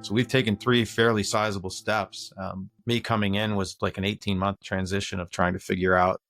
So we've taken 3 fairly sizable steps. Me coming in was like an 18-month transition of trying to figure out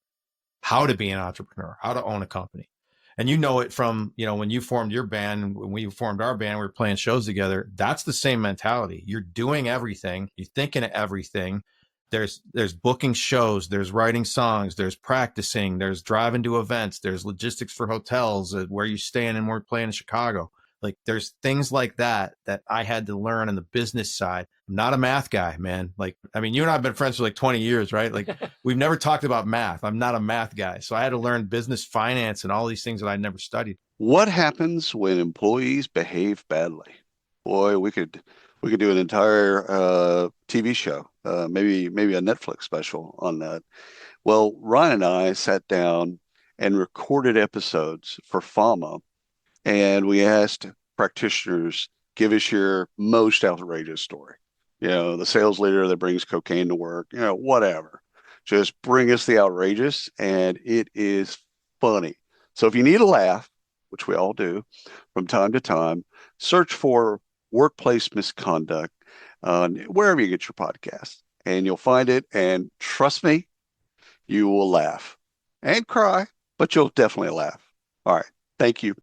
how to be an entrepreneur, how to own a company. And you know it from, when you formed your band, when we formed our band, we were playing shows together. That's the same mentality. You're doing everything. You're thinking of everything. There's booking shows, there's writing songs, there's practicing, there's driving to events, there's logistics for hotels, where you staying, and we're playing in Chicago. Like there's things like that I had to learn on the business side. I'm not a math guy, man. Like, I mean, you and I have been friends for like 20 years, right? Like we've never talked about math. I'm not a math guy. So I had to learn business finance and all these things that I never studied. What happens when employees behave badly? Boy, we could do an entire TV show, maybe a Netflix special on that. Well, Ryan and I sat down and recorded episodes for FAMA, and we asked practitioners, give us your most outrageous story. The sales leader that brings cocaine to work, whatever. Just bring us the outrageous, and it is funny. So if you need a laugh, which we all do from time to time, search for Workplace Misconduct wherever you get your podcast, and you'll find it. And trust me, you will laugh and cry, but you'll definitely laugh. All right. Thank you.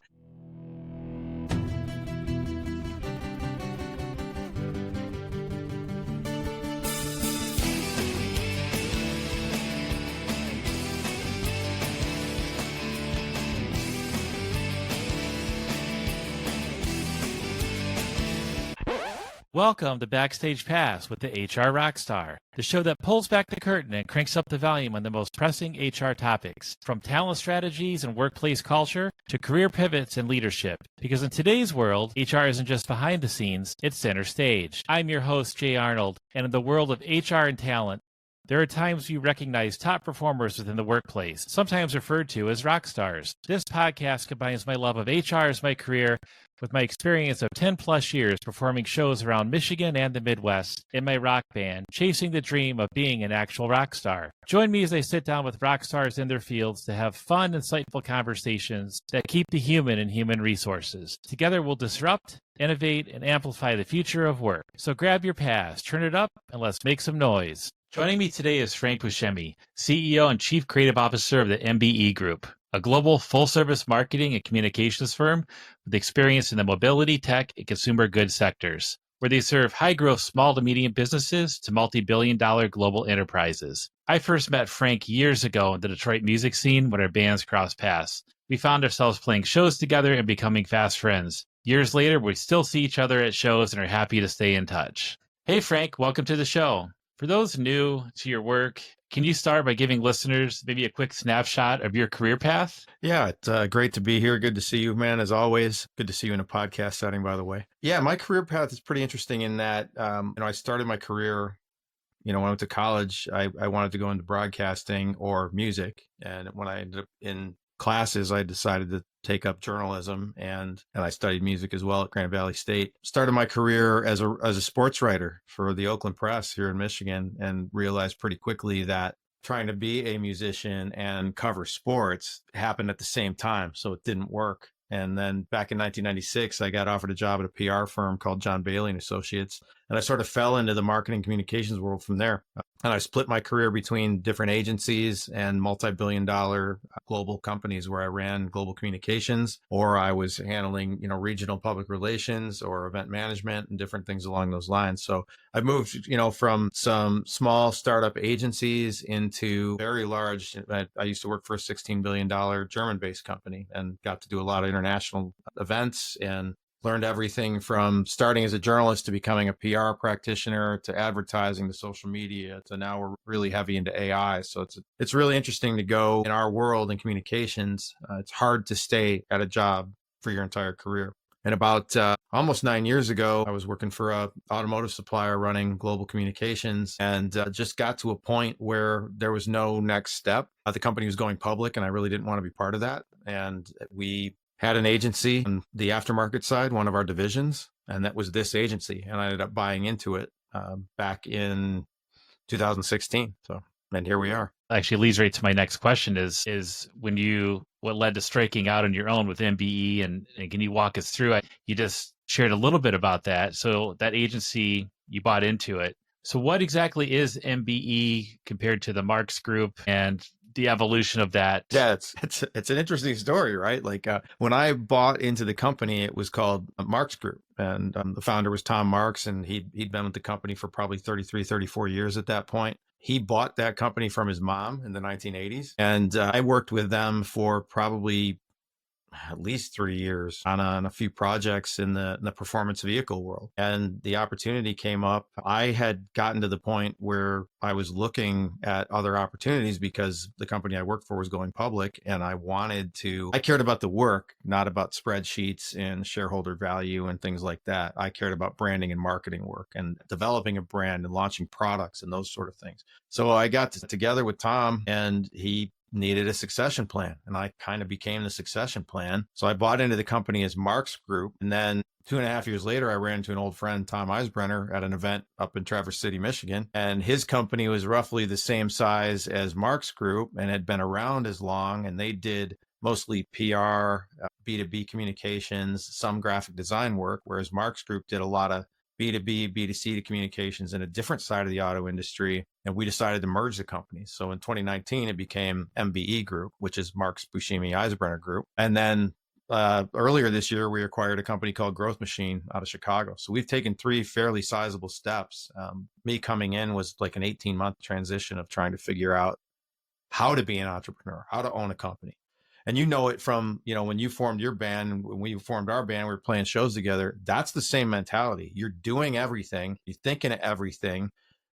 Welcome to Backstage Pass with the HR Rockstar, the show that pulls back the curtain and cranks up the volume on the most pressing HR topics, from talent strategies and workplace culture to career pivots and leadership. Because in today's world, HR isn't just behind the scenes, it's center stage. I'm your host, Jay Arnold, and in the world of HR and talent, there are times you recognize top performers within the workplace, sometimes referred to as rock stars. This podcast combines my love of HR as my career with my experience of 10 plus years performing shows around Michigan and the Midwest in my rock band, chasing the dream of being an actual rock star. Join me as I sit down with rock stars in their fields to have fun, insightful conversations that keep the human in human resources. Together we'll disrupt, innovate, and amplify the future of work. So grab your pass, turn it up, and let's make some noise. Joining me today is Frank Buscemi, CEO and Chief Creative Officer of the MBE Group, a global full-service marketing and communications firm with experience in the mobility, tech, and consumer goods sectors, where they serve high-growth small to medium businesses to multi-billion-dollar global enterprises. I first met Frank years ago in the Detroit music scene when our bands crossed paths. We found ourselves playing shows together and becoming fast friends. Years later, we still see each other at shows and are happy to stay in touch. Hey, Frank, welcome to the show. For those new to your work, can you start by giving listeners maybe a quick snapshot of your career path? Yeah, it's great to be here. Good to see you, man, as always. Good to see you in a podcast setting, by the way. Yeah, my career path is pretty interesting in that, I started my career, when I went to college, I wanted to go into broadcasting or music. And when I ended up in classes, I decided to take up journalism, and I studied music as well at Grand Valley State. Started my career as a sports writer for the Oakland Press here in Michigan, and realized pretty quickly that trying to be a musician and cover sports happened at the same time, so it didn't work. And then back in 1996, I got offered a job at a PR firm called John Bailey and Associates, and I sort of fell into the marketing communications world from there. And I split my career between different agencies and multi-billion-dollar global companies where I ran global communications, or I was handling, regional public relations or event management and different things along those lines. So I moved, from some small startup agencies into very large. I used to work for a $16 billion German-based company and got to do a lot of international events and learned everything from starting as a journalist to becoming a PR practitioner to advertising to social media to now we're really heavy into AI. So it's really interesting to go in our world in communications. It's hard to stay at a job for your entire career. And about almost 9 years ago, I was working for a automotive supplier running global communications, and just got to a point where there was no next step. The company was going public, and I really didn't want to be part of that. And we had an agency on the aftermarket side, one of our divisions, and that was this agency. And I ended up buying into it back in 2016. And here we are. Actually leads right to my next question is what led to striking out on your own with MBE, and can you walk us through it? You just shared a little bit about that. So that agency, you bought into it. So what exactly is MBE compared to the Marks Group and the evolution of that? Yeah, it's an interesting story, right? Like when I bought into the company, it was called Marks Group, and the founder was Tom Marks, and he'd been with the company for probably 33, 34 years at that point. He bought that company from his mom in the 1980s, and I worked with them for probably at least 3 years on a few projects in the performance vehicle world. And the opportunity came up. I had gotten to the point where I was looking at other opportunities because the company I worked for was going public. And I cared about the work, not about spreadsheets and shareholder value and things like that. I cared about branding and marketing work and developing a brand and launching products and those sort of things. So I got together with Tom, and he needed a succession plan, and I kind of became the succession plan. So I bought into the company as Marks Group, and then 2.5 years later, I ran into an old friend, Tom Eisbrenner, at an event up in Traverse City, Michigan, and his company was roughly the same size as Marks Group and had been around as long, and they did mostly PR, B2B communications, some graphic design work, whereas Marks Group did a lot of B2B, B2C to communications in a different side of the auto industry. And we decided to merge the companies. So in 2019, it became MBE Group, which is Marks Buscemi Eisbrenner Group. And then earlier this year, we acquired a company called Growth Machine out of Chicago. So we've taken 3 fairly sizable steps. Me coming in was like an 18-month transition of trying to figure out how to be an entrepreneur, how to own a company. And you know it from, when you formed your band, when we formed our band, we were playing shows together. That's the same mentality. You're doing everything. You're thinking of everything.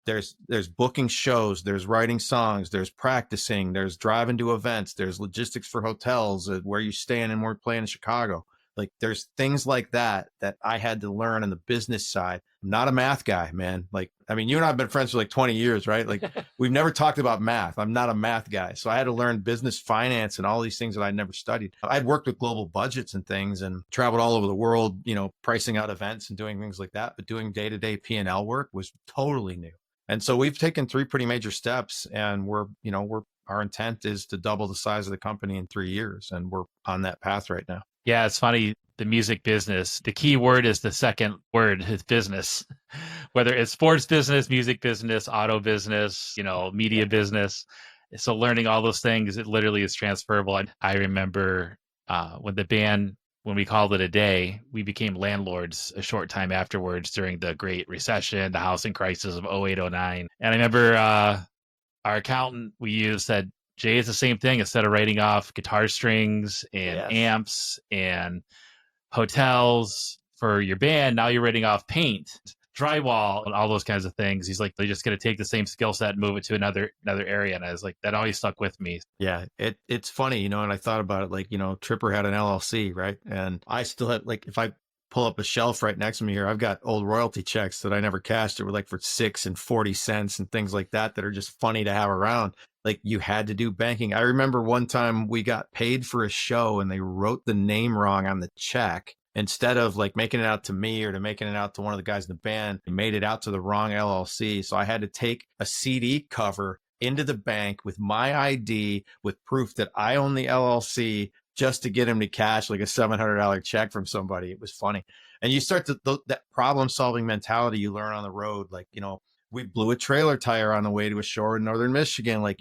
There's booking shows, there's writing songs, there's practicing, there's driving to events, there's logistics for hotels, where you staying, and we're playing in Chicago. Like there's things like that I had to learn on the business side. I'm not a math guy, man. Like, I mean, you and I have been friends for like 20 years, right? Like we've never talked about math. I'm not a math guy. So I had to learn business finance and all these things that I'd never studied. I'd worked with global budgets and things and traveled all over the world, pricing out events and doing things like that. But doing day-to-day P&L work was totally new. And so we've taken 3 pretty major steps, and our intent is to double the size of the company in 3 years. And we're on that path right now. Yeah, it's funny. The music business, the key word is the second word, is business. Whether it's sports business, music business, auto business, media business. So learning all those things, it literally is transferable. I remember when we called it a day, we became landlords a short time afterwards during the Great Recession, the housing crisis of 08, 09. And I remember our accountant we used said, Jay, it's the same thing. Instead of writing off guitar strings and amps and hotels for your band, now you're writing off paint, drywall, and all those kinds of things. He's like, they're just going to take the same skill set and move it to another area. And I was like, that always stuck with me. Yeah, it's funny, and I thought about it, like, Tripper had an LLC, right? And I still have, like, if I pull up a shelf right next to me here, I've got old royalty checks that I never cashed. It were like for 6 and 40 cents and things like that are just funny to have around. Like you had to do banking. I remember one time we got paid for a show and they wrote the name wrong on the check. Instead of like making it out to me or to making it out to one of the guys in the band, they made it out to the wrong LLC. So I had to take a CD cover into the bank with my ID with proof that I own the LLC just to get him to cash like a $700 check from somebody. It was funny. And you start that problem solving mentality you learn on the road. Like, we blew a trailer tire on the way to a shore in northern Michigan. Like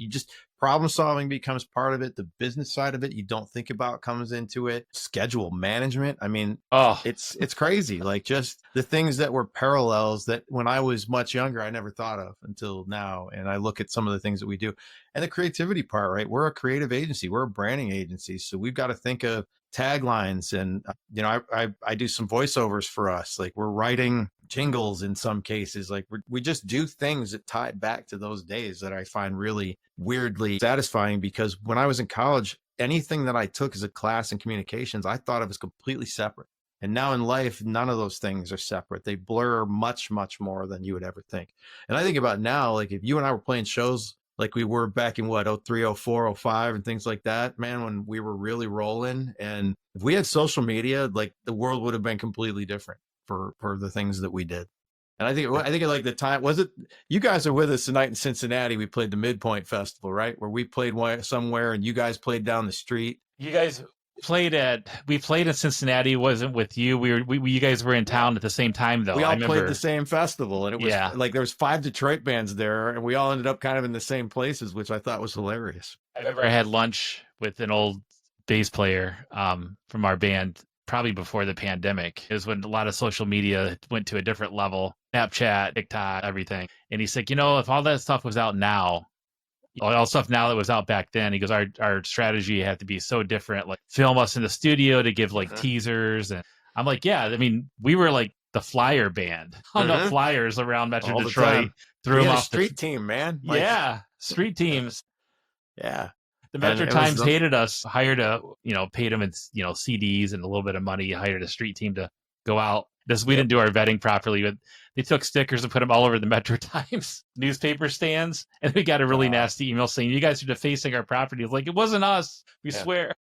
problem solving becomes part of it. The business side of it, you don't think about, comes into it. Schedule management. I mean, it's crazy. Like just the things that were parallels that when I was much younger, I never thought of until now. And I look at some of the things that we do and the creativity part, right? We're a creative agency. We're a branding agency. So we've got to think of taglines and, I do some voiceovers for us. Like we're writing jingles in some cases. Like we just do things that tie back to those days that I find really weirdly satisfying, because when I was in college, anything that I took as a class in communications, I thought of as completely separate. And now in life, none of those things are separate. They blur much, much more than you would ever think. And I think about now, like if you and I were playing shows like we were back in 03, 04, 05 and things like that, man, when we were really rolling, and if we had social media, like the world would have been completely different for the things that we did. And I think like the time, was it, you guys are with us tonight in Cincinnati. We played the Midpoint Festival, right? Where we played somewhere and you guys played down the street. You guys We played in Cincinnati. Wasn't with you. You guys were in town at the same time though. We I all played remember. the same festival, and it was Yeah. like there was 5 Detroit bands there, and we all ended up kind of in the same places, which I thought was hilarious. I remember I had lunch with an old bass player from our band probably before the pandemic. It was when a lot of social media went to a different level, Snapchat, TikTok, everything. And he's like, if all that stuff was out now, all stuff now that was out back then, he goes, our strategy had to be so different, like film us in the studio to give like teasers. And I'm like, yeah, I mean, we were like the flyer band, hung up flyers around Metro All the Detroit, time. threw We them had a off street team, man. Like, yeah, street teams. yeah. The Metro And it Times was hated us, hired paid them in, CDs and a little bit of money, hired a street team to go out. We didn't do our vetting properly, but they took stickers and put them all over the Metro Times newspaper stands. And we got a really nasty email saying, you guys are defacing our property. It's like, it wasn't us. We swear. It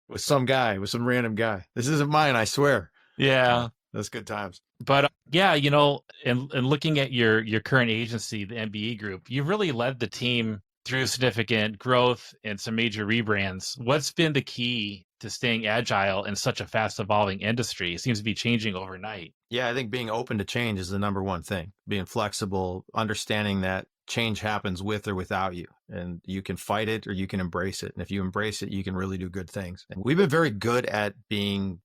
was some guy. It was some random guy. This isn't mine, I swear. Yeah. That's good times. But and looking at your current agency, the MBE Group, you really led the team through significant growth and some major rebrands. What's been the key to staying agile in such a fast evolving industry? It seems to be changing overnight. Yeah, I think being open to change is the number one thing. Being flexible, understanding that change happens with or without you, and you can fight it or you can embrace it. And if you embrace it, you can really do good things. And we've been very good at being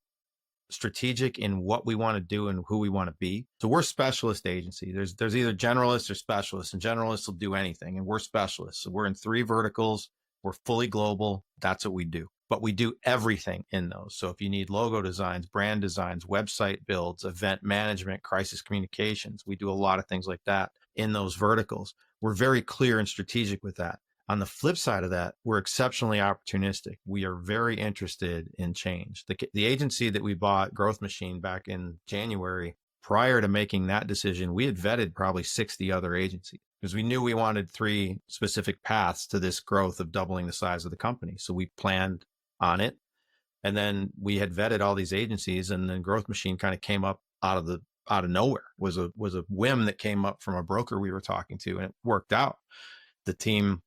strategic in what we want to do and who we want to be. So we're a specialist agency. There's either generalists or specialists, and generalists will do anything, and we're specialists. So we're in 3 verticals. We're fully global. That's what we do. But we do everything in those. So if you need logo designs, brand designs, website builds, event management, crisis communications, we do a lot of things like that in those verticals. We're very clear and strategic with that. On the flip side of that, we're exceptionally opportunistic. We are very interested in change. The agency that we bought, Growth Machine, back in January, prior to making that decision, we had vetted probably 60 other agencies because we knew we wanted 3 specific paths to this growth of doubling the size of the company. So we planned on it. And then we had vetted all these agencies, and then Growth Machine kind of came up out of nowhere. Was a whim that came up from a broker we were talking to, and it worked out. The team,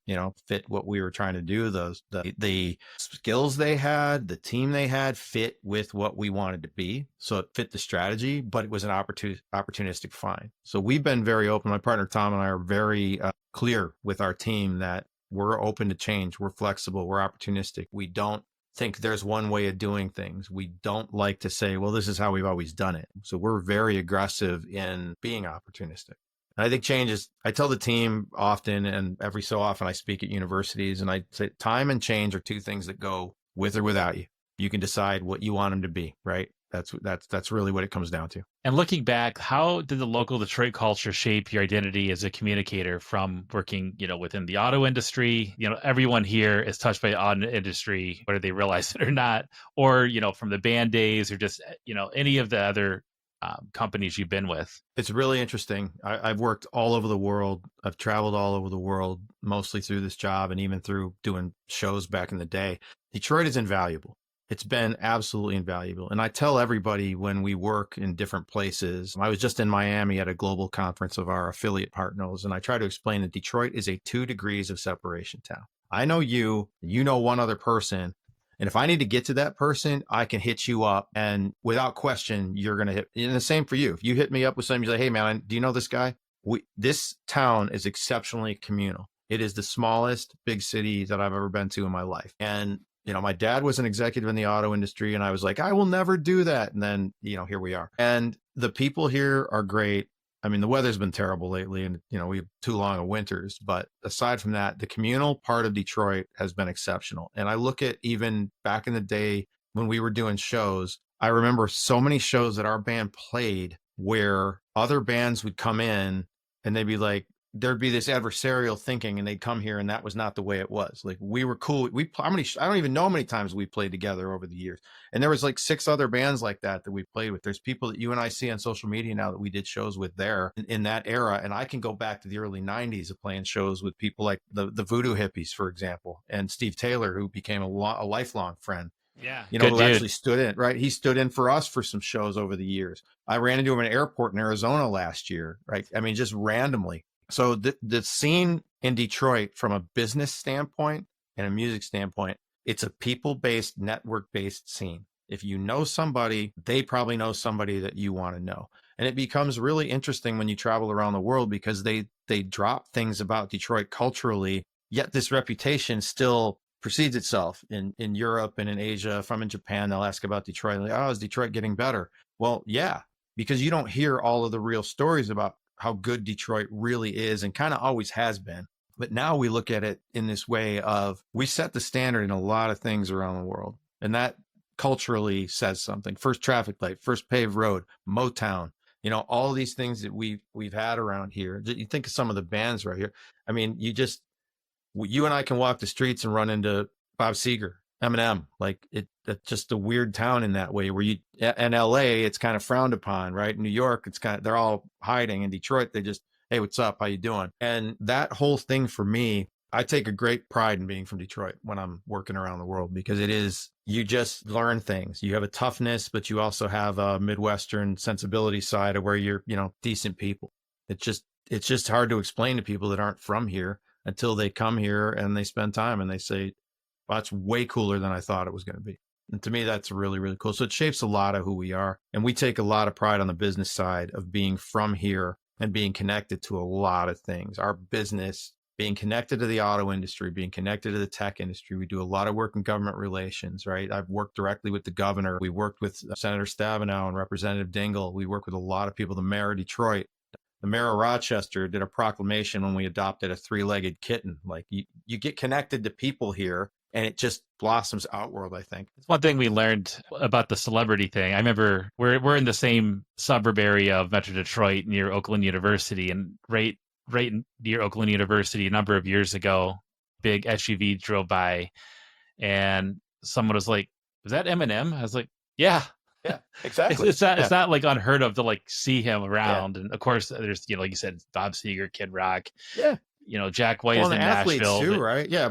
fit what we were trying to do. The skills they had, the team they had fit with what we wanted to be. So it fit the strategy, but it was an opportunistic find. So we've been very open. My partner, Tom, and I are very clear with our team that we're open to change. We're flexible. We're opportunistic. We don't think there's one way of doing things. We don't like to say, well, this is how we've always done it. So we're very aggressive in being opportunistic. And I think change is, I tell the team often, and every so often I speak at universities, and I say time and change are 2 things that go with or without you. You can decide what you want them to be, right? That's really what it comes down to. And looking back, how did the local Detroit culture shape your identity as a communicator from working, within the auto industry? Everyone here is touched by the auto industry, whether they realize it or not, or, from the band days or just, any of the other companies you've been with. It's really interesting. I've worked all over the world. I've traveled all over the world, mostly through this job and even through doing shows back in the day. Detroit is invaluable. It's been absolutely invaluable. And I tell everybody when we work in different places, I was just in Miami at a global conference of our affiliate partners, and I try to explain that Detroit is a 2 degrees of separation town. I know you know one other person. And if I need to get to that person, I can hit you up, and without question, you're going to hit. And the same for you. If you hit me up with something, you're like, hey, man, do you know this guy? This town is exceptionally communal. It is the smallest big city that I've ever been to in my life. And, my dad was an executive in the auto industry, and I was like, I will never do that. And then, here we are. And the people here are great. I mean, the weather's been terrible lately, and, we have too long of winters. But aside from that, the communal part of Detroit has been exceptional. And I look at even back in the day when we were doing shows, I remember so many shows that our band played where other bands would come in and they'd be like, there'd be this adversarial thinking, and they'd come here, and that was not the way it was. Like, we were cool. I don't even know how many times we played together over the years. And there was like 6 other bands like that we played with. There's people that you and I see on social media now that we did shows with there in that era. And I can go back to the early 90s of playing shows with people like the Voodoo Hippies, for example, and Steve Taylor, who became a lifelong friend. Yeah. Who dude. Actually stood in, right? He stood in for us for some shows over the years. I ran into him in an airport in Arizona last year, right? I mean, just randomly. So the scene in Detroit from a business standpoint and a music standpoint It's a people-based, network-based scene. If you know somebody, they probably know somebody that you want to know. And it becomes really interesting when you travel around the world because they drop things about Detroit culturally, yet this reputation still precedes itself in Europe and in Asia. If I'm in Japan, they'll ask about Detroit. Like, oh, is Detroit getting better? Well, yeah, because you don't hear all of the real stories about how good Detroit really is and kind of always has been. But now we look at it in this way of we set the standard in a lot of things around the world. And that culturally says something. First traffic light, first paved road, Motown, all these things that we've had around here. You think of some of the bands right here. I mean, you and I can walk the streets and run into Bob Seger, Eminem. Like it's just a weird town in that way where in LA, it's kind of frowned upon, right? In New York, they're all hiding. In Detroit, they just, hey, what's up? How you doing? And that whole thing for me, I take a great pride in being from Detroit when I'm working around the world because you just learn things. You have a toughness, but you also have a Midwestern sensibility side of where you're, decent people. It's just hard to explain to people that aren't from here until they come here and they spend time and they say, well, that's way cooler than I thought it was going to be. And to me, that's really, really cool. So it shapes a lot of who we are. And we take a lot of pride on the business side of being from here and being connected to a lot of things. Our business, being connected to the auto industry, being connected to the tech industry. We do a lot of work in government relations, right? I've worked directly with the governor. We worked with Senator Stabenow and Representative Dingell. We work with a lot of people, the mayor of Detroit. The mayor of Rochester did a proclamation when we adopted a 3-legged kitten. Like you get connected to people here and it just blossoms outward, I think. It's one thing we learned about the celebrity thing. I remember we're in the same suburb area of Metro Detroit near Oakland University, and right near Oakland University a number of years ago, big SUV drove by and someone was like, "Was that Eminem?" I was like, "Yeah." Yeah, exactly. It's not like unheard of to like see him around. Yeah. And of course there's, like you said, Bob Seger, Kid Rock. Yeah. Jack White is in Nashville too, right? Yeah.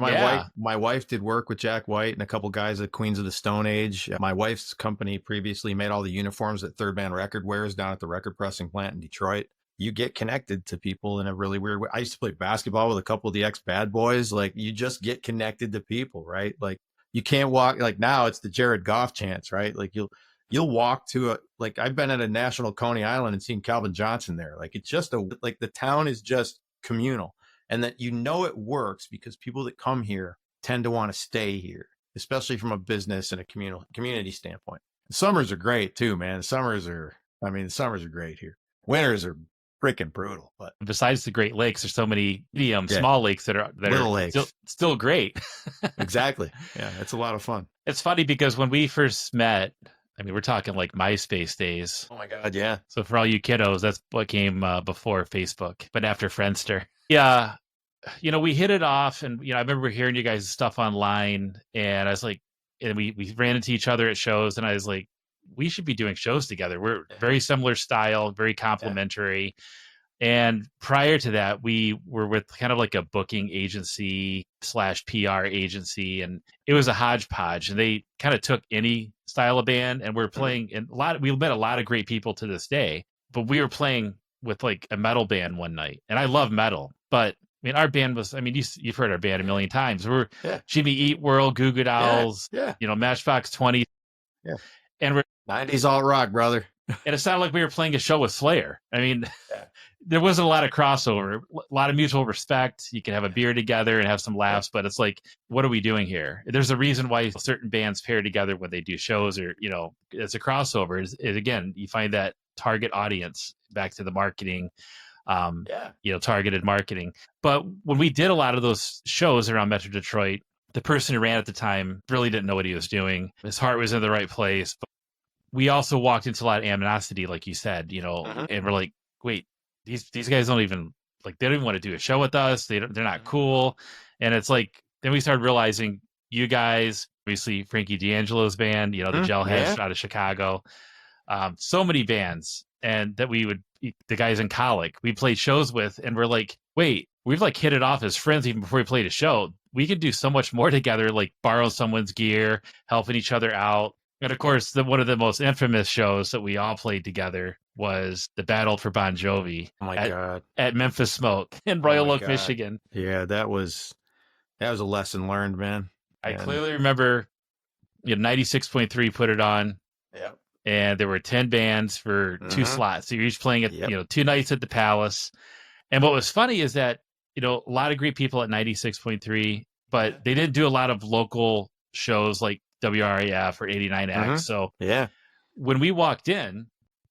My wife did work with Jack White and a couple guys at Queens of the Stone Age. My wife's company previously made all the uniforms that Third Man Record wears down at the record pressing plant in Detroit. You get connected to people in a really weird way. I used to play basketball with a couple of the ex-Bad Boys. Like you just get connected to people, right? Like you can't walk, like now it's the Jared Goff chance, right? Like you'll walk to I've been at a National Coney Island and seen Calvin Johnson there. Like it's just the town is just communal, and that it works because people that come here tend to want to stay here, especially from a business and a community standpoint. The summers are great too, man. The summers are great here. Winters are freaking brutal. But besides the Great Lakes, there's so many small lakes that are lakes. Still great. Exactly. Yeah, it's a lot of fun. It's funny because when we first met, I mean, we're talking like MySpace days. Oh my God, yeah. So for all you kiddos, that's what came before Facebook, but after Friendster. Yeah, we hit it off, and I remember hearing you guys' stuff online, and I was like, and we ran into each other at shows, and I was like, we should be doing shows together. We're very similar style, very complementary. Yeah. And prior to that, we were with kind of like a booking agency / PR agency, and it was a hodgepodge. And they kind of took any style of band, and we're playing. And we met a lot of great people to this day. But we were playing with like a metal band one night, and I love metal, but I mean, our band was, I mean, you've heard our band a million times. We're Jimmy Eat World, Goo Goo Dolls, Matchbox 20. Yeah. And we're 90s alt rock, brother. And it sounded like we were playing a show with Slayer. I mean, there wasn't a lot of crossover, a lot of mutual respect. You can have a beer together and have some laughs, but it's like, what are we doing here? There's a reason why certain bands pair together when they do shows, or, it's a crossover. Is again, you find that target audience, back to the marketing, targeted marketing. But when we did a lot of those shows around Metro Detroit, the person who ran at the time really didn't know what he was doing. His heart was in the right place. But we also walked into a lot of animosity, like you said, and we're like, wait, these guys don't even, like, they don't even want to do a show with us. They're not cool. And it's like, then we started realizing you guys, obviously Frankie D'Angelo's band, the Gelheads out of Chicago, so many bands, and that the guys in Colic, we played shows with, and we're like, wait, we've like hit it off as friends even before we played a show. We could do so much more together, like borrow someone's gear, helping each other out. And of course, one of the most infamous shows that we all played together was the Battle for Bon Jovi. Oh my God. At Memphis Smoke in Royal Oak, Michigan. Yeah, that was a lesson learned, man. I clearly remember, 96.3 put it on. Yeah. And there were 10 bands for 2 slots. So you're each playing at, 2 nights at the Palace. And what was funny is that, a lot of great people at 96.3, but they didn't do a lot of local shows like WRAF or 89X. So when we walked in,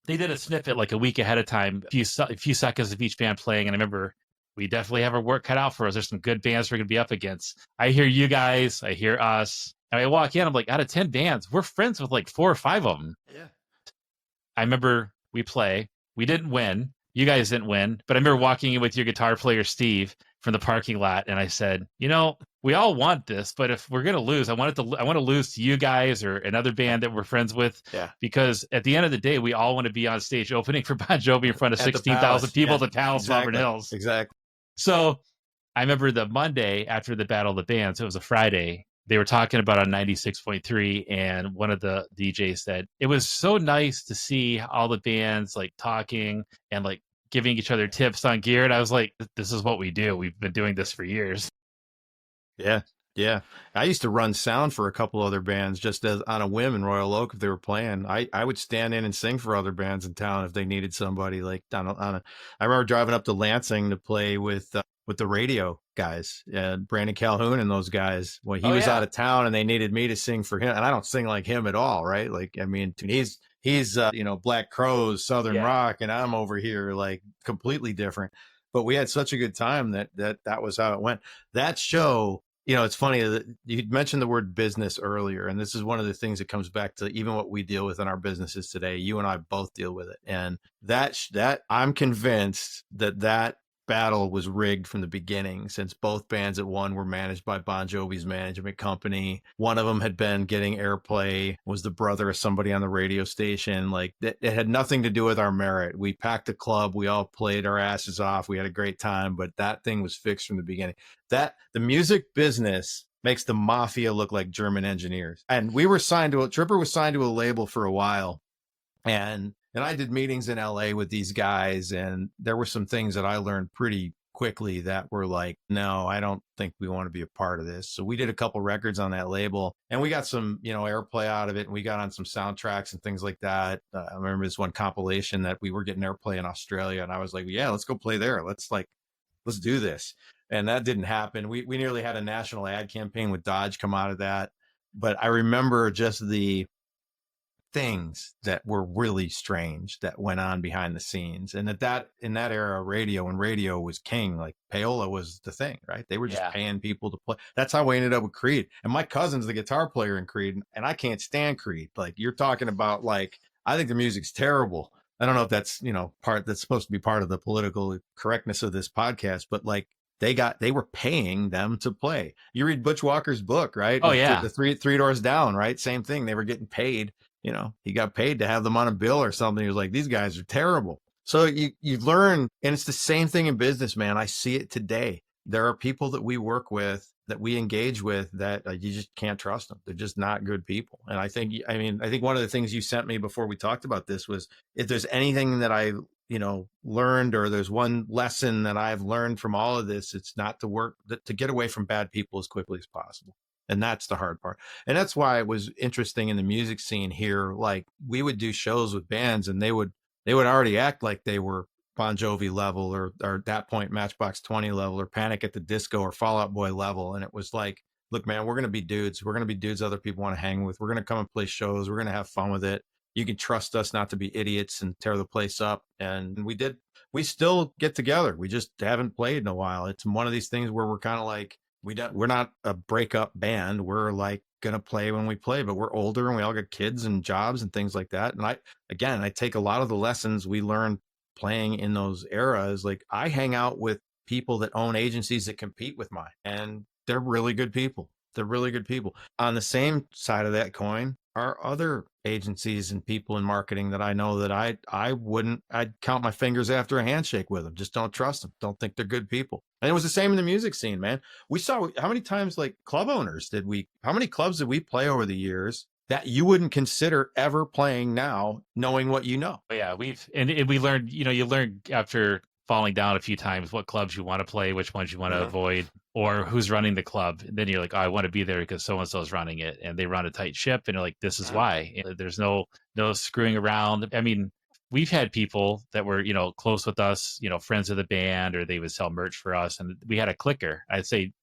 they did a snippet like a week ahead of time, a few seconds of each band playing. And I remember we definitely have our work cut out for us. There's some good bands we're going to be up against. I hear you guys. I hear us. And I walk in, I'm like, out of 10 bands, we're friends with like 4 or 5 of them. Yeah. I remember we play. We didn't win. You guys didn't win. But I remember walking in with your guitar player, Steve, from the parking lot. And I said, we all want this, but if we're going to lose, I want to lose to you guys or another band that we're friends with. Yeah. Because at the end of the day, we all want to be on stage opening for Bon Jovi in front of 16,000 people at the Palace, Auburn Hills. Exactly. So I remember the Monday after the Battle of the Bands, it was a Friday, they were talking about on 96.3, and one of the DJs said, it was so nice to see all the bands like talking and like giving each other tips on gear. And I was like, this is what we do. We've been doing this for years. Yeah. Yeah. I used to run sound for a couple other bands just as on a whim in Royal Oak if they were playing. I would stand in and sing for other bands in town if they needed somebody like I remember driving up to Lansing to play with the radio guys, Brandon Calhoun and those guys. Well, he was out of town and they needed me to sing for him. And I don't sing like him at all, right? Like, I mean, he's Black Crowes, Southern rock, and I'm over here like completely different. But we had such a good time that was how it went. That show, it's funny that you mentioned the word business earlier, and this is one of the things that comes back to even what we deal with in our businesses today. You and I both deal with it. And that I'm convinced that battle was rigged from the beginning, since both bands that won were managed by Bon Jovi's management company. One of them had been getting airplay, was the brother of somebody on the radio station. Like it had nothing to do with our merit. We packed a club. We all played our asses off. We had a great time, but that thing was fixed from the beginning. That the music business makes the mafia look like German engineers. And we were Tripper was signed to a label for a while. And I did meetings in LA with these guys, and there were some things that I learned pretty quickly that were like, no, I don't think we want to be a part of this. So we did a couple records on that label, and we got some, airplay out of it, and we got on some soundtracks and things like that. I remember this one compilation that we were getting airplay in Australia, and I was like, yeah, let's go play there. Let's do this. And that didn't happen. We nearly had a national ad campaign with Dodge come out of that. But I remember just the things that were really strange that went on behind the scenes. And in that era, when radio was king, like payola was the thing, right? They were just paying people to play. That's how we ended up with Creed. And my cousin's the guitar player in Creed, and I can't stand Creed. Like you're talking about, like, I think the music's terrible. I don't know if that's, that's supposed to be part of the political correctness of this podcast, but like they were paying them to play. You read Butch Walker's book, right? Oh yeah. The three doors down, right? Same thing. They were getting paid. He got paid to have them on a bill or something. He was like, these guys are terrible. So you learn, and it's the same thing in business, man. I see it today. There are people that we work with, that we engage with, that you just can't trust them. They're just not good people. And I think one of the things you sent me before we talked about this was, if there's anything that I, learned, or there's one lesson that I've learned from all of this, it's not to get away from bad people as quickly as possible. And that's the hard part. And that's why it was interesting in the music scene here. Like we would do shows with bands, and they would already act like they were Bon Jovi level, or at that point Matchbox 20 level, or Panic at the Disco, or Fall Out Boy level. And it was like, look, man, we're going to be dudes. We're going to be dudes other people want to hang with. We're going to come and play shows. We're going to have fun with it. You can trust us not to be idiots and tear the place up. And we still get together. We just haven't played in a while. It's one of these things where we're kind of like, we're not a breakup band. We're like going to play when we play, but we're older and we all got kids and jobs and things like that. And I take a lot of the lessons we learned playing in those eras. Like I hang out with people that own agencies that compete with mine, and they're really good people. They're really good people. On the same side of that coin are other agencies and people in marketing that I know that I'd count my fingers after a handshake with them. Just don't trust them. Don't think they're good people. And it was the same in the music scene, man. We saw how many times, like club owners, how many clubs did we play over the years that you wouldn't consider ever playing now, knowing what you know? Yeah, we learned, you learn after falling down a few times what clubs you want to play, which ones you want to avoid, or who's running the club. And then you're like, oh, I want to be there because so-and-so's running it and they run a tight ship. And you're like, this is why. And there's no screwing around. I mean, we've had people that were, close with us, friends of the band, or they would sell merch for us. And we had a clicker. I'd say,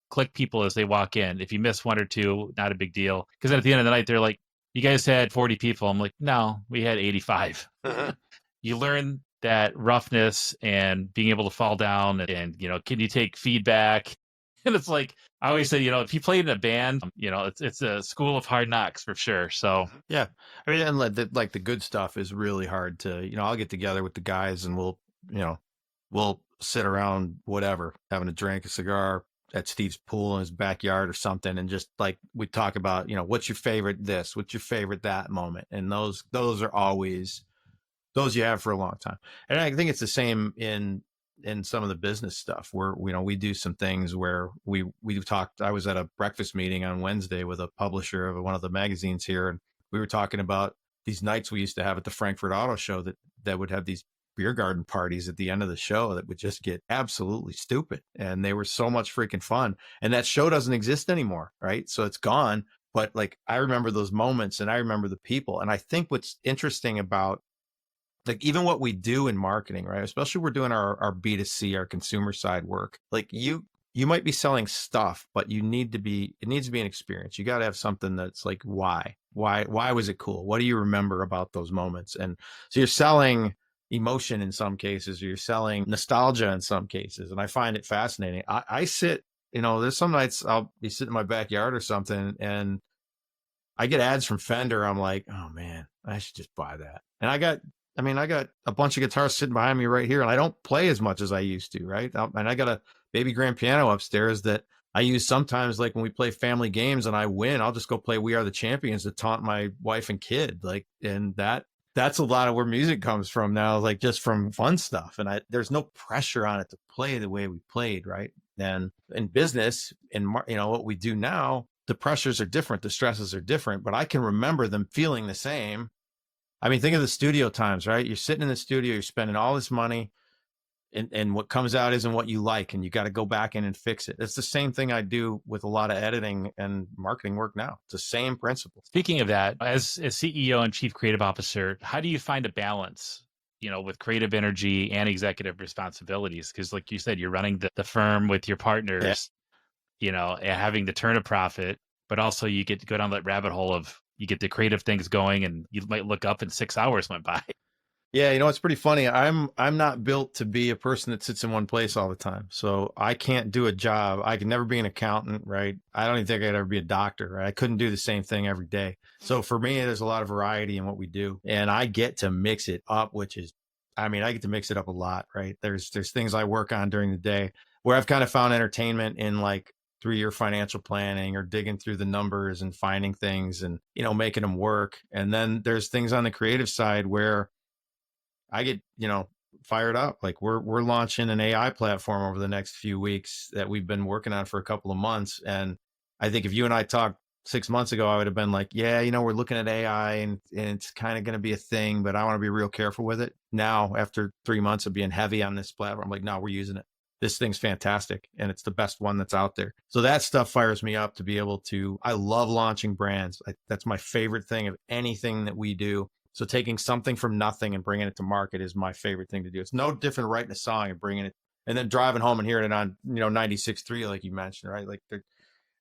click people as they walk in. If you miss one or two, not a big deal. Because at the end of the night, they're like, you guys had 40 people. I'm like, no, we had 85. You learn that roughness and being able to fall down and, can you take feedback? And it's like, I always say, if you played in a band, it's a school of hard knocks for sure. So, yeah. I mean, and like the good stuff is really hard to, I'll get together with the guys and we'll sit around, whatever, having a drink, a cigar at Steve's pool in his backyard or something. And just like, we talk about, what's your favorite this, what's your favorite that moment. And those are always those you have for a long time. And I think it's the same in some of the business stuff where, we do some things where we've talked. I was at a breakfast meeting on Wednesday with a publisher of one of the magazines here. And we were talking about these nights we used to have at the Frankfurt Auto Show that would have these beer garden parties at the end of the show that would just get absolutely stupid. And they were so much freaking fun. And that show doesn't exist anymore. Right. So it's gone. But like, I remember those moments and I remember the people. And I think what's interesting about like even what we do in marketing, right? Especially we're doing our B2C, our consumer side work. Like you might be selling stuff, but it needs to be an experience. You got to have something that's like, why was it cool? What do you remember about those moments? And so you're selling emotion in some cases, or you're selling nostalgia in some cases. And I find it fascinating. I sit, there's some nights I'll be sitting in my backyard or something and I get ads from Fender. I'm like, oh man, I should just buy that. And I got a bunch of guitars sitting behind me right here, and I don't play as much as I used to, right? And I got a baby grand piano upstairs that I use sometimes, like when we play family games and I win, I'll just go play We Are the Champions to taunt my wife and kid. Like, and that's a lot of where music comes from now, like just from fun stuff. And there's no pressure on it to play the way we played, right? And in business, and what we do now, the pressures are different, the stresses are different, but I can remember them feeling the same. I mean, think of the studio times, right? You're sitting in the studio, you're spending all this money and what comes out isn't what you like. And you got to go back in and fix it. It's the same thing I do with a lot of editing and marketing work now. It's the same principle. Speaking of that, as CEO and Chief Creative Officer, how do you find a balance, with creative energy and executive responsibilities? Because like you said, you're running the firm with your partners, and having to turn a profit, but also you get to go down that rabbit hole of, you get the creative things going and you might look up and 6 hours went by. Yeah. It's pretty funny. I'm not built to be a person that sits in one place all the time. So I can't do a job. I could never be an accountant, right? I don't even think I'd ever be a doctor, right? I couldn't do the same thing every day. So for me, there's a lot of variety in what we do and I get to mix it up, I get to mix it up a lot, right? There's things I work on during the day where I've kind of found entertainment in like 3-year financial planning or digging through the numbers and finding things and, making them work. And then there's things on the creative side where I get, fired up. Like we're launching an AI platform over the next few weeks that we've been working on for a couple of months. And I think if you and I talked 6 months ago, I would have been like, yeah, we're looking at AI and it's kind of going to be a thing, but I want to be real careful with it. Now, after 3 months of being heavy on this platform, I'm like, no, we're using it. This thing's fantastic and it's the best one that's out there. So that stuff fires me up to be able to, I love launching brands. That's my favorite thing of anything that we do. So taking something from nothing and bringing it to market is my favorite thing to do. It's no different writing a song and bringing it and then driving home and hearing it on, 96.3, like you mentioned, right? Like, and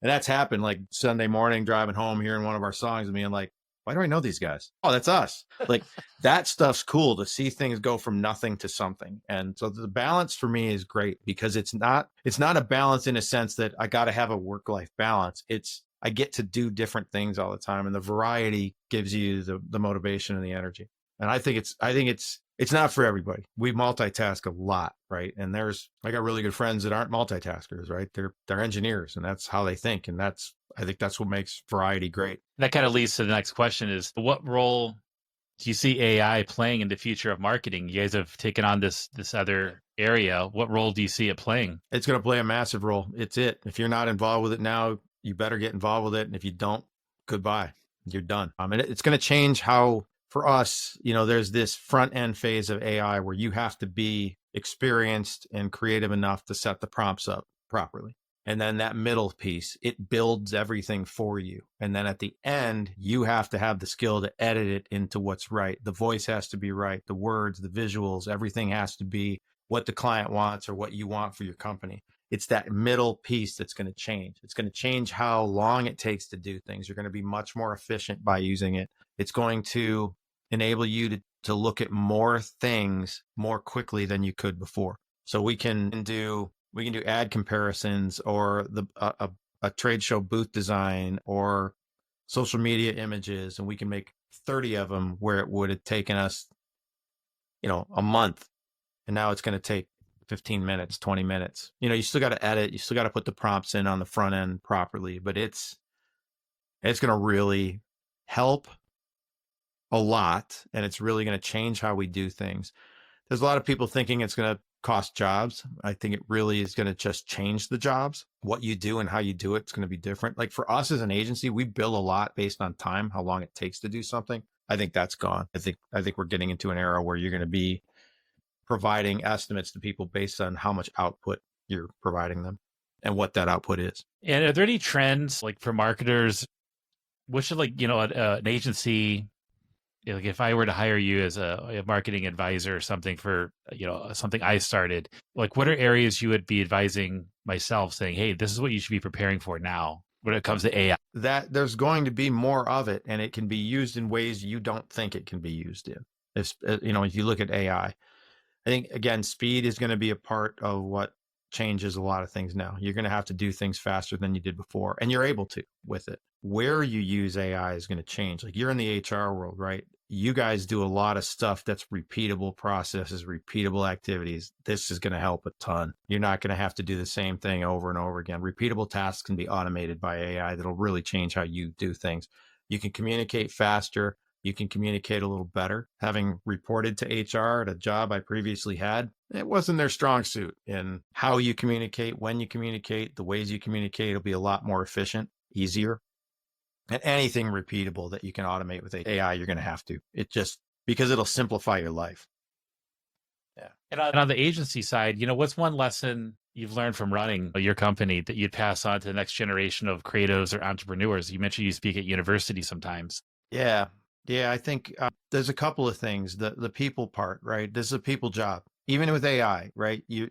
that's happened like Sunday morning, driving home, hearing one of our songs and being like, why do I know these guys? Oh, that's us. Like that stuff's cool to see things go from nothing to something. And so the balance for me is great because it's not a balance in a sense that I got to have a work-life balance. I get to do different things all the time. And the variety gives you the motivation and the energy. And I think it's not for everybody. We multitask a lot, right? And I got really good friends that aren't multitaskers, right? They're engineers and that's how they think. And I think that's what makes variety great. That kind of leads to the next question is, what role do you see AI playing in the future of marketing? You guys have taken on this other area. What role do you see it playing? It's going to play a massive role. It's it. If you're not involved with it now, you better get involved with it. And if you don't, goodbye. You're done. And it's going to change how, for us, there's this front end phase of AI where you have to be experienced and creative enough to set the prompts up properly. And then that middle piece, it builds everything for you. And then at the end, you have to have the skill to edit it into what's right. The voice has to be right. The words, the visuals, everything has to be what the client wants or what you want for your company. It's that middle piece that's going to change. It's going to change how long it takes to do things. You're going to be much more efficient by using it. It's going to enable you to look at more things more quickly than you could before. So we can do ad comparisons or a trade show booth design or social media images, and we can make 30 of them where it would have taken us, a month. And now it's going to take 15 minutes, 20 minutes. You still got to edit. You still got to put the prompts in on the front end properly, but it's going to really help a lot. And it's really going to change how we do things. There's a lot of people thinking it's going to cost jobs. I think it really is going to just change the jobs. What you do and how you do it's going to be different. Like for us as an agency, we bill a lot based on time, how long it takes to do something. I think that's gone. I think we're getting into an era where you're going to be providing estimates to people based on how much output you're providing them and what that output is. And are there any trends like for marketers? What should an agency, like if I were to hire you as a marketing advisor or something for, something I started, like what are areas you would be advising myself saying, hey, this is what you should be preparing for now when it comes to AI? That there's going to be more of it, and it can be used in ways you don't think it can be used in. If you look at AI, I think, again, speed is going to be a part of what changes a lot of things now. You're going to have to do things faster than you did before, and you're able to with it. Where you use AI is going to change. Like you're in the HR world, right? You guys do a lot of stuff that's repeatable processes, repeatable activities. This is going to help a ton. You're not going to have to do the same thing over and over again. Repeatable tasks can be automated by AI that'll really change how you do things. You can communicate faster. You can communicate a little better. Having reported to HR at a job I previously had, it wasn't their strong suit in how you communicate, when you communicate, the ways you communicate will be a lot more efficient, easier. And anything repeatable that you can automate with AI, you're going to have to. Because it'll simplify your life. Yeah. And on the agency side, what's one lesson you've learned from running your company that you'd pass on to the next generation of creatives or entrepreneurs? You mentioned you speak at university sometimes. Yeah. I think there's a couple of things. The people part, right? This is a people job. Even with AI, right? You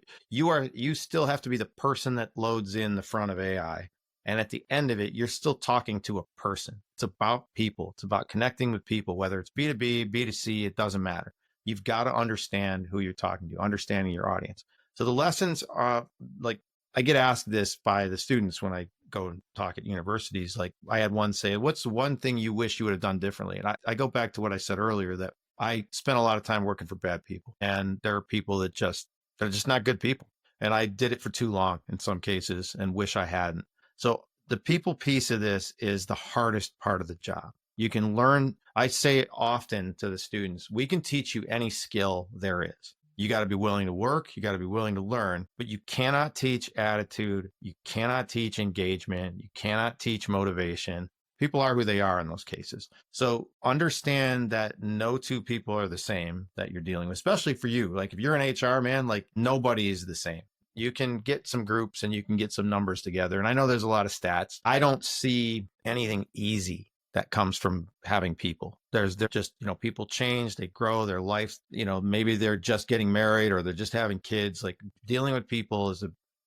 still have to be the person that loads in the front of AI. And at the end of it, you're still talking to a person. It's about people. It's about connecting with people, whether it's B2B, B2C, it doesn't matter. You've got to understand who you're talking to, understanding your audience. So the lessons are like, I get asked this by the students when I go and talk at universities. Like I had one say, what's the one thing you wish you would have done differently? And I go back to what I said earlier, that I spent a lot of time working for bad people. And there are people they're just not good people. And I did it for too long in some cases and wish I hadn't. So the people piece of this is the hardest part of the job. You can learn, I say it often to the students, we can teach you any skill there is. You got to be willing to work. You got to be willing to learn, but you cannot teach attitude. You cannot teach engagement. You cannot teach motivation. People are who they are in those cases. So understand that no two people are the same that you're dealing with, especially for you. Like if you're an HR man, like nobody is the same. You can get some groups and you can get some numbers together. And I know there's a lot of stats. I don't see anything easy that comes from having people. They're just, people change, they grow, their life, maybe they're just getting married or they're just having kids. Like dealing with people is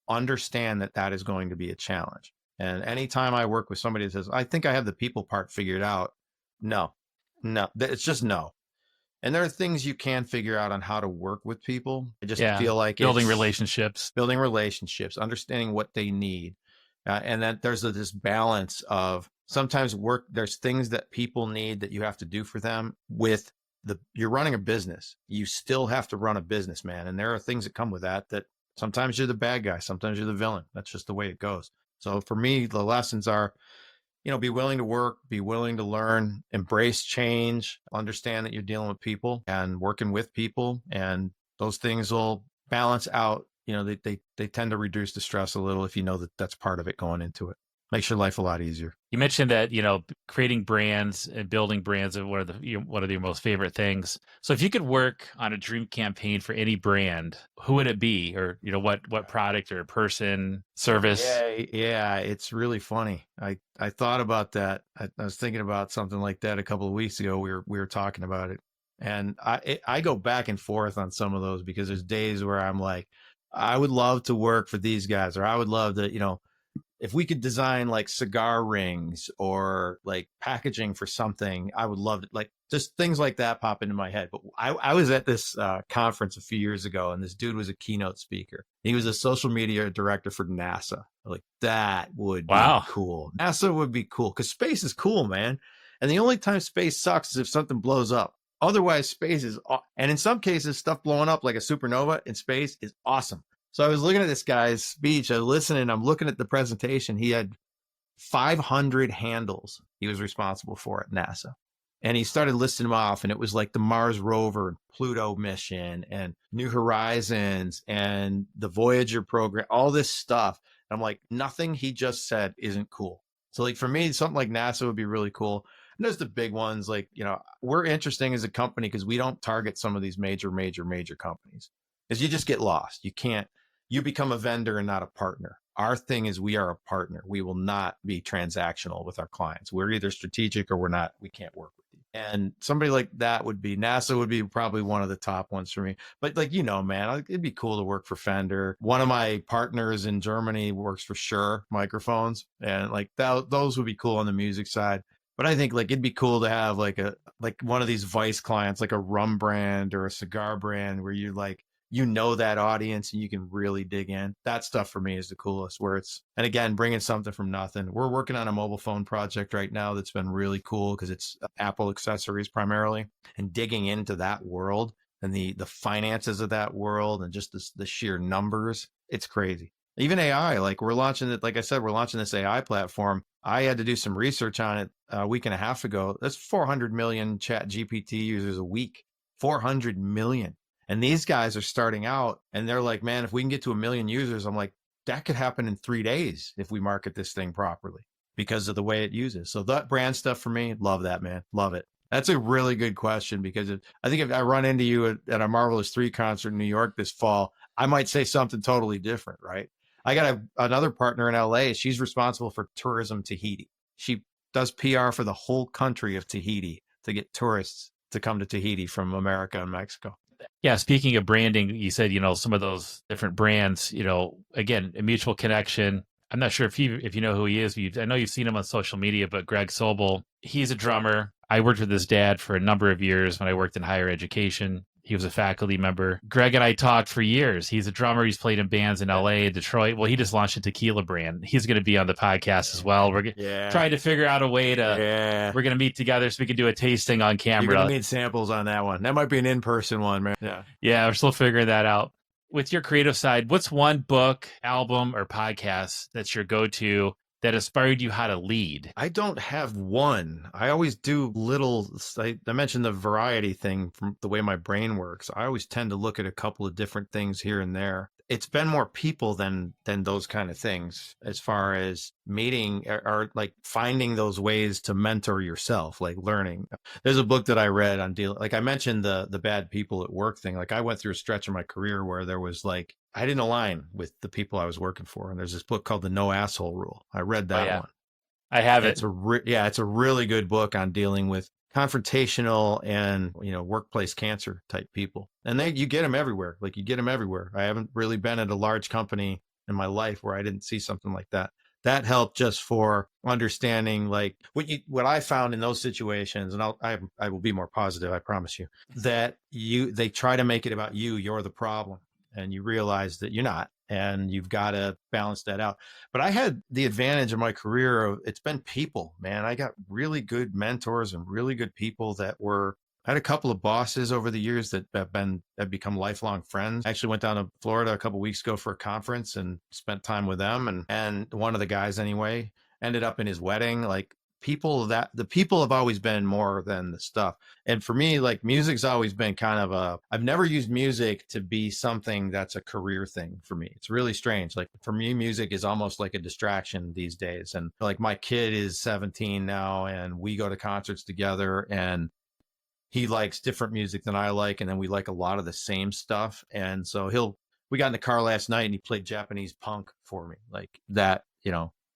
understand that is going to be a challenge. And anytime I work with somebody that says, I think I have the people part figured out. No, it's just no. And there are things you can figure out on how to work with people. I just feel like building relationships, understanding what they need. And that there's this balance of sometimes there's things that people need that you have to do for them you're running a business. You still have to run a business, man. And there are things that come with that sometimes you're the bad guy. Sometimes you're the villain. That's just the way it goes. So for me, the lessons are, be willing to work, be willing to learn, embrace change, understand that you're dealing with people and working with people, and those things will balance out. They tend to reduce the stress a little if you know that that's part of it going into it. Makes your life a lot easier. You mentioned that, creating brands and building brands are one of your most favorite things. So if you could work on a dream campaign for any brand, who would it be? Or, what product or person, service? Yeah, it's really funny. I thought about that. I was thinking about something like that a couple of weeks ago. We were talking about it. And I go back and forth on some of those because there's days where I'm like, I would love to work for these guys, or I would love to, if we could design like cigar rings or like packaging for something, I would love it. Like just things like that pop into my head. But I was at this conference a few years ago, and this dude was a keynote speaker. He was a social media director for NASA. Like that would be cool. NASA would be cool because space is cool, man. And the only time space sucks is if something blows up. Otherwise, space is, and in some cases, stuff blowing up like a supernova in space is awesome. So I was looking at this guy's speech. I was listening. I'm looking at the presentation. He had 500 handles he was responsible for at NASA. And he started listing them off. And it was like the Mars rover and Pluto mission and New Horizons and the Voyager program, all this stuff. And I'm like, nothing he just said isn't cool. So like for me, something like NASA would be really cool. And there's the big ones like, we're interesting as a company because we don't target some of these major companies because you just get lost. You become a vendor and not a partner. Our thing is we are a partner. We will not be transactional with our clients. We're either strategic or we can't work with you. And somebody like that NASA would be probably one of the top ones for me. But like, man, it'd be cool to work for Fender. One of my partners in Germany works for Shure microphones. And like those would be cool on the music side. But I think like it'd be cool to have like one of these Vice clients, like a rum brand or a cigar brand where you're like, that audience and you can really dig in. That stuff for me is the coolest and again, bringing something from nothing. We're working on a mobile phone project right now that's been really cool because it's Apple accessories primarily, and digging into that world and the finances of that world and just the sheer numbers. It's crazy. Even AI, like we're launching it. Like I said, we're launching this AI platform. I had to do some research on it a week and a half ago. That's 400 million Chat GPT users a week, 400 million. And these guys are starting out and they're like, man, if we can get to 1 million users, I'm like, that could happen in 3 days if we market this thing properly because of the way it uses. So that brand stuff for me, love that, man. Love it. That's a really good question because I think if I run into you at a Marvelous 3 concert in New York this fall, I might say something totally different, right? I got another partner in LA. She's responsible for tourism Tahiti. She does PR for the whole country of Tahiti to get tourists to come to Tahiti from America and Mexico. Yeah. Speaking of branding, you said, some of those different brands, again, a mutual connection. I'm not sure if you know who he is. I know you've seen him on social media, but Greg Sobel, he's a drummer. I worked with his dad for a number of years when I worked in higher education. He was a faculty member. Greg and I talked for years. He's a drummer. He's played in bands in LA, Detroit. Well, he just launched a tequila brand. He's going to be on the podcast as well. We're trying to figure out a way to, we're going to meet together so we can do a tasting on camera. You're going to need samples on that one. That might be an in-person one, man. Yeah, we're still figuring that out. With your creative side, what's one book, album, or podcast that's your go-to that inspired you how to lead? I don't have one. I always do little, I mentioned the variety thing from the way my brain works. I always tend to look at a couple of different things here and there. It's been more people than those kind of things as far as meeting or like finding those ways to mentor yourself, like learning. There's a book that I read on like I mentioned the bad people at work thing. Like I went through a stretch of my career where there was like, I didn't align with the people I was working for. And there's this book called The No Asshole Rule. I read that one. I have it. It's a really good book on dealing with confrontational and, workplace cancer type people. And you get them everywhere. Like you get them everywhere. I haven't really been at a large company in my life where I didn't see something like that. That helped just for understanding like what I found in those situations. And I will be more positive. I promise you that they try to make it about you. You're the problem. And you realize that you're not, and you've got to balance that out. But I had the advantage of my career of it's been people, man. I got really good mentors and really good people I had a couple of bosses over the years that have become lifelong friends. I actually went down to Florida a couple of weeks ago for a conference and spent time with them. And one of the guys anyway ended up in his wedding, like the people have always been more than the stuff. And for me, like music's always been kind of I've never used music to be something that's a career thing for me. It's really strange. Like for me, music is almost like a distraction these days. And like my kid is 17 now and we go to concerts together and he likes different music than I like. And then we like a lot of the same stuff. And so we got in the car last night and he played Japanese punk for me like that,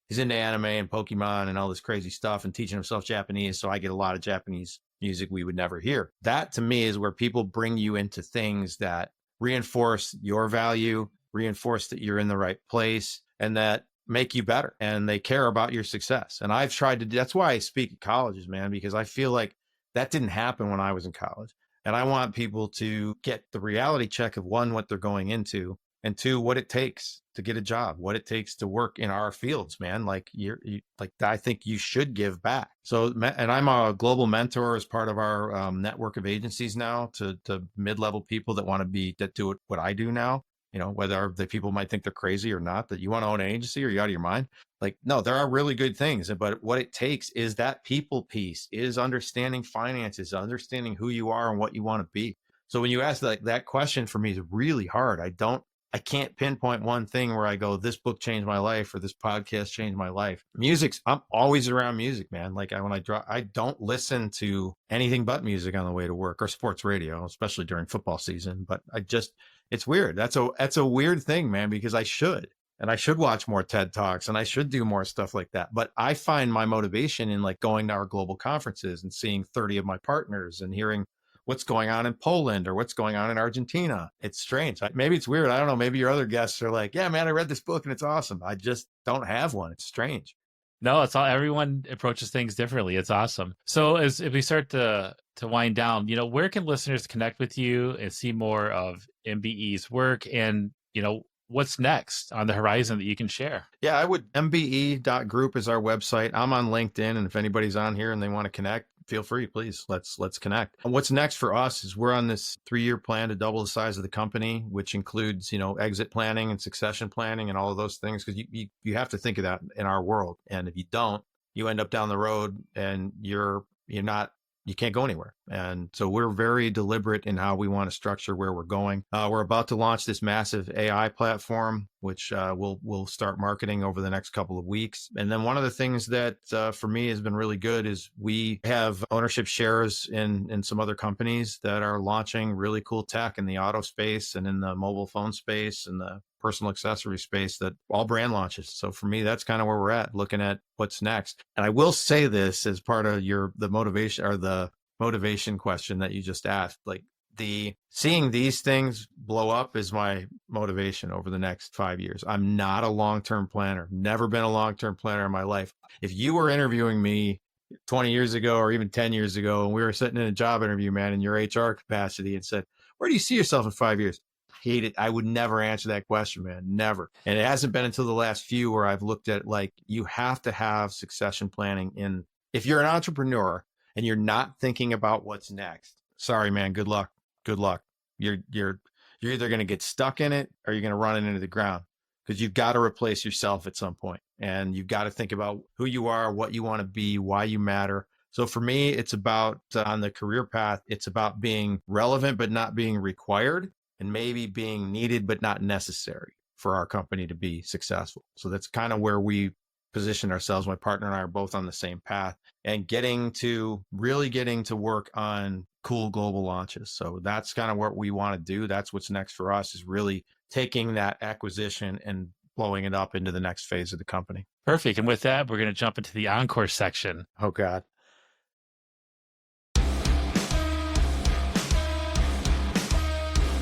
he's into anime and Pokemon and all this crazy stuff and teaching himself Japanese. So I get a lot of Japanese music we would never hear. That to me is where people bring you into things that reinforce your value, reinforce that you're in the right place and that make you better and they care about your success. And I've tried to, that's why I speak at colleges, man, because I feel like that didn't happen when I was in college. And I want people to get the reality check of one, what they're going into, and two, what it takes to get a job, what it takes to work in our fields, man. Like I think you should give back. So, and I'm a global mentor as part of our network of agencies now to mid-level people that do what I do now. Whether the people might think they're crazy or not, that you want to own an agency or you're out of your mind. Like, no, there are really good things, but what it takes is that people piece, is understanding finances, understanding who you are and what you want to be. So when you ask that question for me is really hard. I can't pinpoint one thing where I go, this book changed my life or this podcast changed my life. I'm always around music, man. Like I don't listen to anything but music on the way to work or sports radio, especially during football season. But it's weird. That's a weird thing, man, because I should watch more TED Talks and I should do more stuff like that. But I find my motivation in like going to our global conferences and seeing 30 of my partners and hearing what's going on in Poland or what's going on in Argentina. It's strange. Maybe it's weird. I don't know. Maybe your other guests are like, yeah, man, I read this book and it's awesome. I just don't have one. It's strange. No, it's all, everyone approaches things differently. It's awesome. So if we start to wind down, where can listeners connect with you and see more of MBE's work and, what's next on the horizon that you can share? Yeah, MBE.group is our website. I'm on LinkedIn. And if anybody's on here and they want to connect, feel free, please. Let's connect. And what's next for us is we're on this 3-year plan to double the size of the company, which includes, exit planning and succession planning and all of those things. Because you have to think of that in our world. And if you don't, you end up down the road and you can't go anywhere. And so we're very deliberate in how we want to structure where we're going. We're about to launch this massive AI platform, which we'll start marketing over the next couple of weeks. And then one of the things that for me has been really good is we have ownership shares in some other companies that are launching really cool tech in the auto space and in the mobile phone space and the personal accessory space, that all brand launches. So for me, that's kind of where we're at, looking at what's next. And I will say this as part of the motivation question that you just asked, like seeing these things blow up is my motivation over the next 5 years. I'm not a long-term planner, never been a long-term planner in my life. If you were interviewing me 20 years ago or even 10 years ago, and we were sitting in a job interview, man, in your HR capacity and said, where do you see yourself in 5 years? Hate it. I would never answer that question, man. Never. And it hasn't been until the last few where I've looked at like, you have to have succession planning if you're an entrepreneur and you're not thinking about what's next. Sorry, man. Good luck. Good luck. You're either going to get stuck in it or you're going to run it into the ground, because you've got to replace yourself at some point. And you've got to think about who you are, what you want to be, why you matter. So for me, it's about on the career path, it's about being relevant, but not being required, and maybe being needed, but not necessary for our company to be successful. So that's kind of where we position ourselves. My partner and I are both on the same path, and really getting to work on cool global launches. So that's kind of what we want to do. That's what's next for us, is really taking that acquisition and blowing it up into the next phase of the company. Perfect. And with that, we're going to jump into the encore section. Oh, God.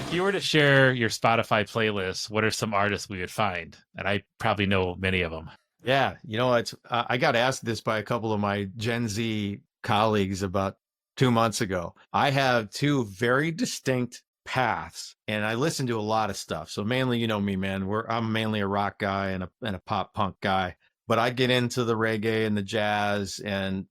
If you were to share your Spotify playlist, what are some artists we would find? And I probably know many of them. Yeah. I got asked this by a couple of my Gen Z colleagues about 2 months ago. I have two very distinct paths, and I listen to a lot of stuff. So mainly, you know me, man, I'm mainly a rock guy and a pop punk guy, but I get into the reggae and the jazz and,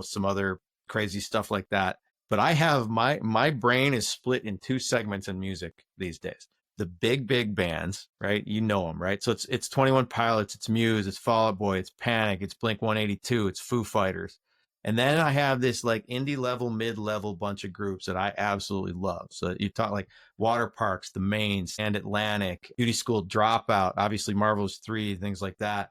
some other crazy stuff like that. But I have my brain is split in two segments in music these days. the big bands, right? You know them, right? So it's 21 Pilots, it's Muse, it's Fall Out Boy, it's Panic, it's Blink 182, it's Foo Fighters. And then I have this like indie level, mid-level bunch of groups that I absolutely love. So you talk like Water Parks, The Mains, and Atlantic, Beauty School Dropout, obviously Marvelous 3, things like that.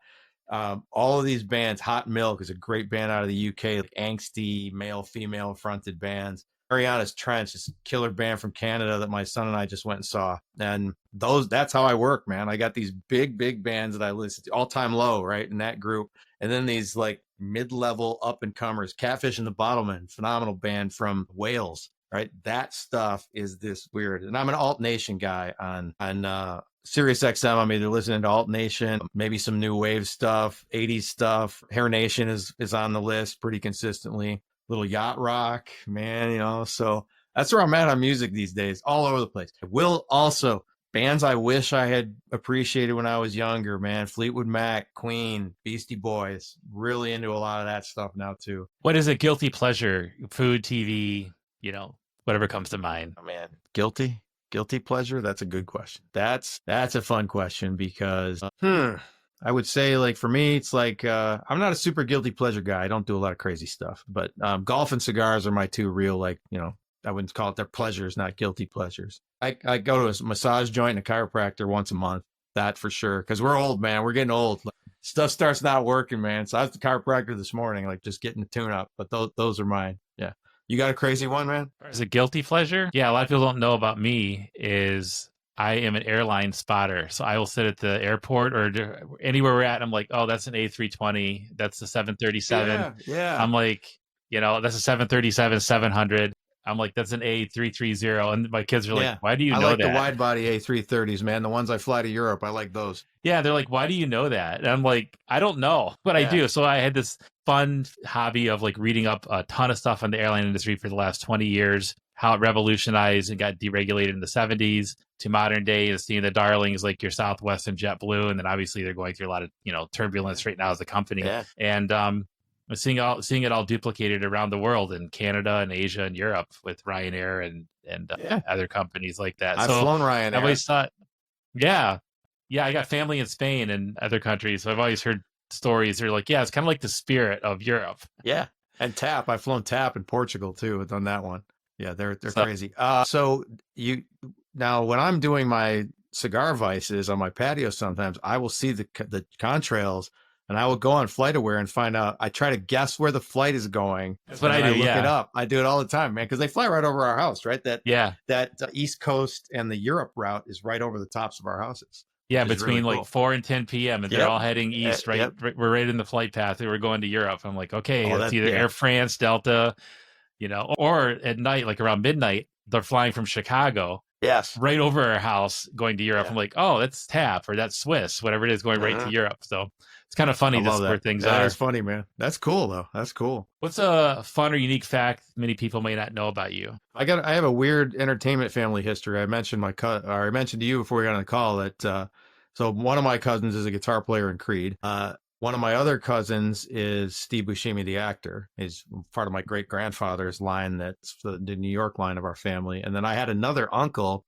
All of these bands, Hot Milk is a great band out of the UK, like angsty male, female fronted bands. Mariana's Trench is a killer band from Canada that my son and I just went and saw. And that's how I work, man. I got these big bands that I listen to, All Time Low, right? In that group. And then these like mid-level up and comers, Catfish and the Bottlemen, phenomenal band from Wales, right? That stuff is this weird. And I'm an Alt Nation guy on Sirius XM. I'm either listening to Alt Nation, maybe some new wave stuff, 80s stuff. Hair Nation is on the list pretty consistently. Little yacht rock, man, so that's where I'm at on music these days, all over the place. I will also, bands I wish I had appreciated when I was younger, man. Fleetwood Mac, Queen, Beastie Boys, really into a lot of that stuff now too. What is a guilty pleasure? Food, TV, whatever comes to mind. Oh man, guilty pleasure? That's a good question. That's a fun question because I would say, like, for me, it's like, I'm not a super guilty pleasure guy. I don't do a lot of crazy stuff, but golf and cigars are my two real, like, I wouldn't call it their pleasures, not guilty pleasures. I go to a massage joint and a chiropractor once a month. That for sure. Because we're old, man. We're getting old. Like, stuff starts not working, man. So I was the chiropractor this morning, like just getting the tune up. But those are mine. Yeah. You got a crazy one, man? Is it guilty pleasure? Yeah, a lot of people don't know about me is I am an airline spotter. So I will sit at the airport or anywhere we're at. And I'm like, oh, that's an A320. That's a 737. Yeah. I'm like, that's a 737, 700. I'm like, that's an A330. And my kids are like, why do you know that? I like the wide body A330s, man. The ones I fly to Europe, I like those. Yeah, they're like, why do you know that? And I'm like, I don't know, but I do. So I had this fun hobby of like reading up a ton of stuff on the airline industry for the last 20 years, how it revolutionized and got deregulated in the 70s to modern day, and seeing the darlings like your Southwest and JetBlue. And then obviously they're going through a lot of, turbulence right now as a company. Yeah. And seeing it all duplicated around the world in Canada and Asia and Europe with Ryanair and other companies like that. I've flown Ryanair. I always thought, I got family in Spain and other countries. So I've always heard stories. They're like, it's kind of like the spirit of Europe. Yeah. And TAP. I've flown TAP in Portugal too. I've done that one. Yeah, they're crazy. So now when I'm doing my cigar vices on my patio, sometimes I will see the contrails and I will go on FlightAware and find out. I try to guess where the flight is going. That's what I do. I look it up. I do it all the time, man, because they fly right over our house, right? That East Coast and the Europe route is right over the tops of our houses. Yeah, between really 4 and 10 p.m. and they're all heading east, right? We're right in the flight path. We're going to Europe. I'm like, okay, it's either Air France, Delta, or at night, like around midnight, they're flying from Chicago. Yes. Right over our house going to Europe. Yeah. I'm like, oh, that's TAP or that's Swiss, whatever it is, going right to Europe. So it's kind of funny where things are. That is funny, man. That's cool, though. That's cool. What's a fun or unique fact many people may not know about you? I have a weird entertainment family history. I mentioned I mentioned to you before we got on the call that so one of my cousins is a guitar player in Creed. One of my other cousins is Steve Buscemi, the actor. He's part of my great-grandfather's line, that's the New York line of our family. And then I had another uncle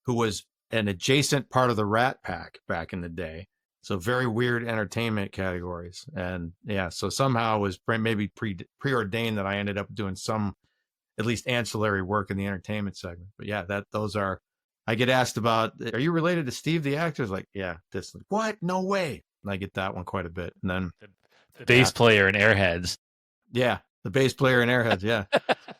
who was an adjacent part of the Rat Pack back in the day. So very weird entertainment categories. And so somehow it was maybe preordained that I ended up doing some at least ancillary work in the entertainment segment. But those are, I get asked about, are you related to Steve, the actor? It's like, what? No way. And I get that one quite a bit. And then the bass player in Airheads. Yeah, the bass player in Airheads, yeah.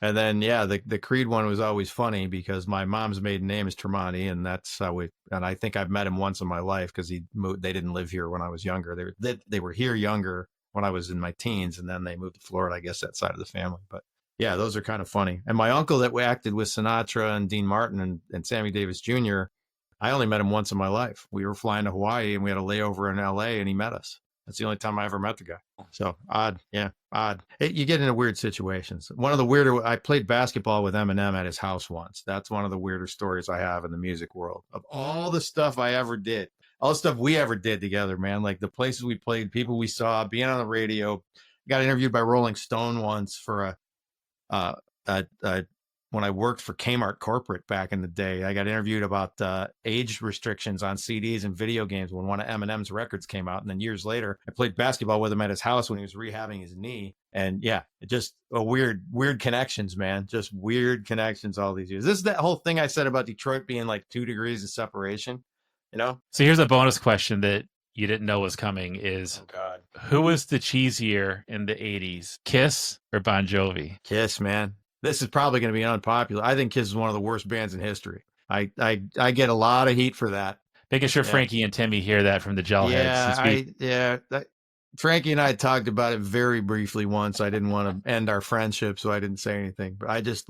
And then, the Creed one was always funny because my mom's maiden name is Tremonti, and that's how and I think I've met him once in my life because they didn't live here when I was younger. They were here younger when I was in my teens, and then they moved to Florida, I guess, that side of the family. But yeah, those are kind of funny. And my uncle that acted with Sinatra and Dean Martin and Sammy Davis Jr., I only met him once in my life. We were flying to Hawaii and we had a layover in LA and he met us. That's the only time I ever met the guy. So odd. Yeah, odd. You get into weird situations. One of the weirder, I played basketball with Eminem at his house once. That's one of the weirder stories I have in the music world. Of all the stuff I ever did, all the stuff we ever did together, man, like the places we played, people we saw, being on the radio. Got interviewed by Rolling Stone once for when I worked for Kmart Corporate back in the day. I got interviewed about age restrictions on CDs and video games when one of Eminem's records came out. And then years later, I played basketball with him at his house when he was rehabbing his knee. And yeah, it just a weird connections, man. Just weird connections all these years. This is that whole thing I said about Detroit being like 2 degrees of separation, you know? So here's a bonus question that you didn't know was coming is, Oh, God. Who was the cheesier in the 80s, Kiss or Bon Jovi? Kiss, man. This is probably going to be unpopular. I think Kiss is one of the worst bands in history. I get a lot of heat for that. Making sure Frankie and Timmy hear that from the Gelheads. Frankie and I talked about it very briefly once. I didn't want to end our friendship, so I didn't say anything. But I just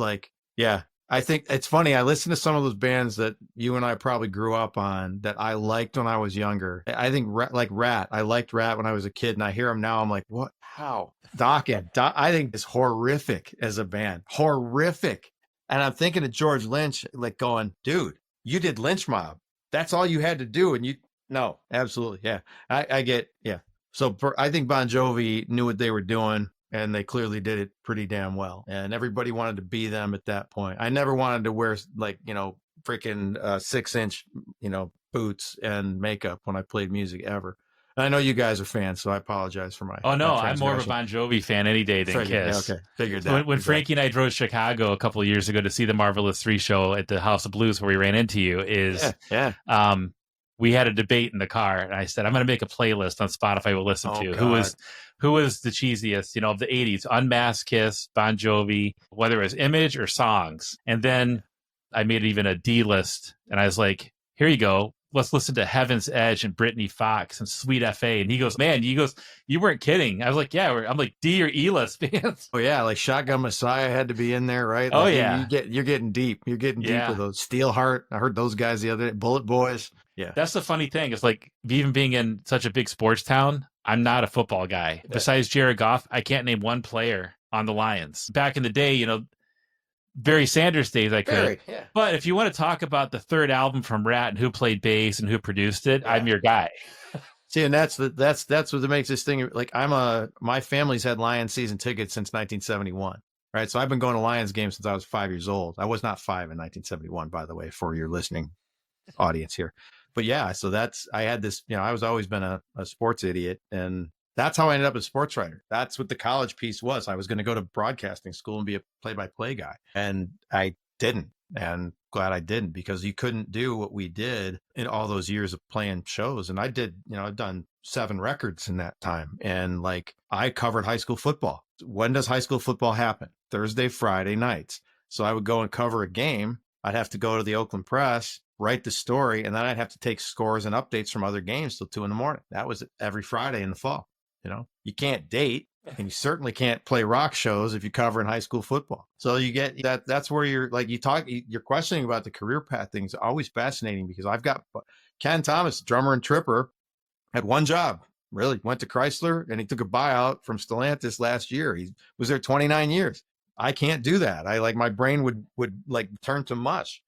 I think it's funny. I listen to some of those bands that you and I probably grew up on that I liked when I was younger. I think like Rat. I liked Rat when I was a kid, and I hear them now. I'm like, what? How? Dokken. I think it's horrific as a band. Horrific. And I'm thinking of George Lynch, like going, dude, you did Lynch Mob. That's all you had to do. And no, absolutely. Yeah. I get, yeah. So I think Bon Jovi knew what they were doing. And they clearly did it pretty damn well. And everybody wanted to be them at that point. I never wanted to wear freaking 6-inch, boots and makeup when I played music ever. And I know you guys are fans, so I apologize for my. Oh no, I'm more of a Bon Jovi fan any day than Kiss. Yeah, okay, figured that. When Frankie and I drove to Chicago a couple of years ago to see the Marvelous 3 show at the House of Blues where we ran into you, we had a debate in the car, and I said, I'm going to make a playlist on Spotify we'll listen to. God. Who was the cheesiest, of the 80s? Unmasked, Kiss, Bon Jovi, whether it was Image or songs. And then I made even a D list, and I was like, here you go. Let's listen to Heaven's Edge and Britney Fox and Sweet F.A. And he goes, you weren't kidding. I was like, yeah. I'm like, D or E list bands. Oh, yeah. Like Shotgun Messiah had to be in there, right? Oh, like, yeah. You're getting deep. You're getting deep with those. Steelheart. I heard those guys the other day. Bullet Boys. Yeah. That's the funny thing. It's like, even being in such a big sports town, I'm not a football guy. Yeah. Besides Jared Goff, I can't name one player on the Lions. Back in the day, Barry Sanders days I could. Yeah. But if you want to talk about the third album from Rat and who played bass and who produced it, I'm your guy. See, and that's what makes this thing like my family's had Lions season tickets since 1971. Right. So I've been going to Lions games since I was 5 years old. I was not 5 in 1971, by the way, for your listening audience here. But yeah, so I had this, I was always been a sports idiot, and that's how I ended up as a sports writer. That's what the college piece was. I was going to go to broadcasting school and be a play-by-play guy. And I didn't. And glad I didn't, because you couldn't do what we did in all those years of playing shows. And I did, I've done 7 records in that time. And I covered high school football. When does high school football happen? Thursday, Friday nights. So I would go and cover a game. I'd have to go to the Oakland Press, write the story, and then I'd have to take scores and updates from other games till 2 a.m. That was every Friday in the fall. You can't date, and you certainly can't play rock shows if you cover in high school football. So you get that. That's where you're you're questioning about the career path thing is always fascinating, because I've got Ken Thomas, drummer and tripper, had one job, really went to Chrysler, and he took a buyout from Stellantis last year. He was there 29 years. I can't do that. My brain would turn to mush.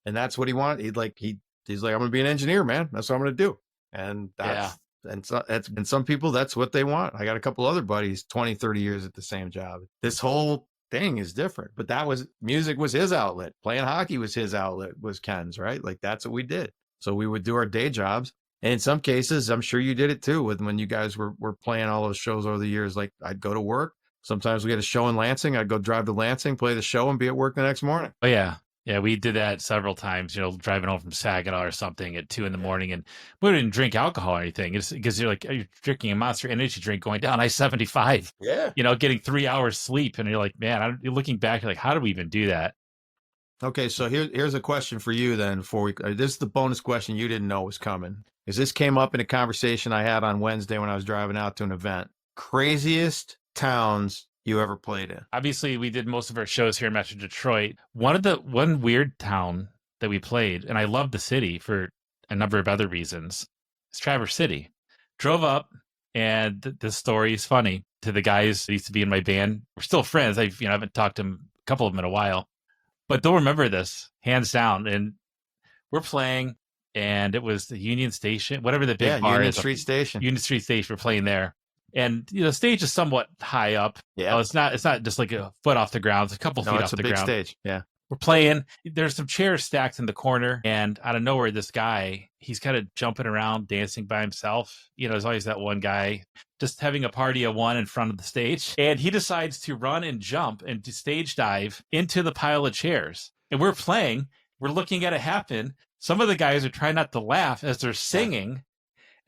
And that's what he wanted. He's like, I'm going to be an engineer, man. That's what I'm going to do. And and some people, that's what they want. I got a couple other buddies, 20, 30 years at the same job. This whole thing is different, but music was his outlet. Playing hockey was his outlet, was Ken's, right? That's what we did. So we would do our day jobs. And in some cases, I'm sure you did it too, when you guys were playing all those shows over the years. I'd go to work. Sometimes we get a show in Lansing. I'd go drive to Lansing, play the show, and be at work the next morning. Oh, yeah. Yeah, we did that several times, driving home from Saginaw or something at 2 a.m. And we didn't drink alcohol or anything. It's because you're drinking a Monster Energy drink going down I-75. Yeah. Getting 3 hours sleep. And you're like, man, you're looking back, you're like, how did we even do that? Okay, so here's a question for you then. This is the bonus question you didn't know was coming. Is this came up in a conversation I had on Wednesday when I was driving out to an event. Craziest towns you ever played in? Obviously, we did most of our shows here in Metro Detroit. One weird town that we played, and I love the city for a number of other reasons, is Traverse City. Drove up, and the story is funny to the guys that used to be in my band. We're still friends. I haven't talked to them, a couple of them in a while, but they'll remember this hands down. And we're playing, and it was the Union Station, whatever the big bar Union is. Street Station. Union Street Station. We're playing there. And the stage is somewhat high up. Yeah, it's not just like a foot off the ground. It's a couple feet off the ground. It's a big stage. Yeah. we're playing. There's some chairs stacked in the corner, and out of nowhere, this guy, he's kind of jumping around, dancing by himself. There's always that one guy just having a party of one in front of the stage. And he decides to run and jump and to stage dive into the pile of chairs. And we're playing, we're looking at it happen. Some of the guys are trying not to laugh as they're singing.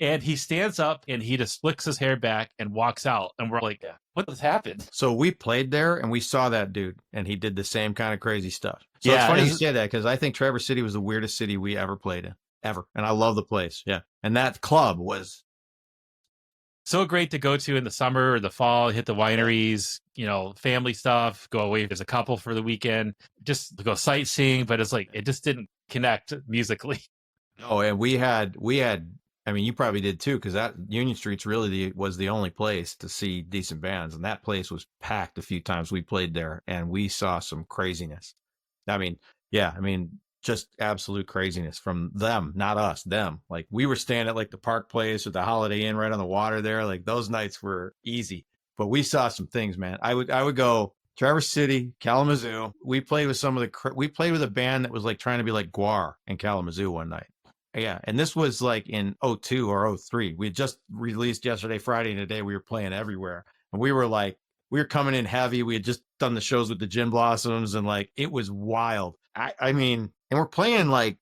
And he stands up and he just flicks his hair back and walks out. And we're like, what has happened? So we played there and we saw that dude and he did the same kind of crazy stuff. So Yeah, it's funny you say that because I think Traverse City was the weirdest city we ever played in, ever. And I love the place. Yeah. And that club was so great to go to in the summer or the fall, hit the wineries, family stuff, go away as a couple for the weekend, just go sightseeing. But it's like, it just didn't connect musically. Oh, and we had, I mean, you probably did too, because that Union Street's really was the only place to see decent bands. And that place was packed a few times we played there and we saw some craziness. I mean, yeah, just absolute craziness from them, not us, them. Like we were staying at like the Park Place or the Holiday Inn right on the water there. Like those nights were easy, but we saw some things, man. I would go Traverse City, Kalamazoo. We played with we played with a band that was like trying to be like Guar in Kalamazoo one night. Yeah. And this was like in 02 or 03. We had just released yesterday, Friday, and today we were playing everywhere. And we were coming in heavy. We had just done the shows with the Gin Blossoms and like, it was wild. I mean, and we're playing like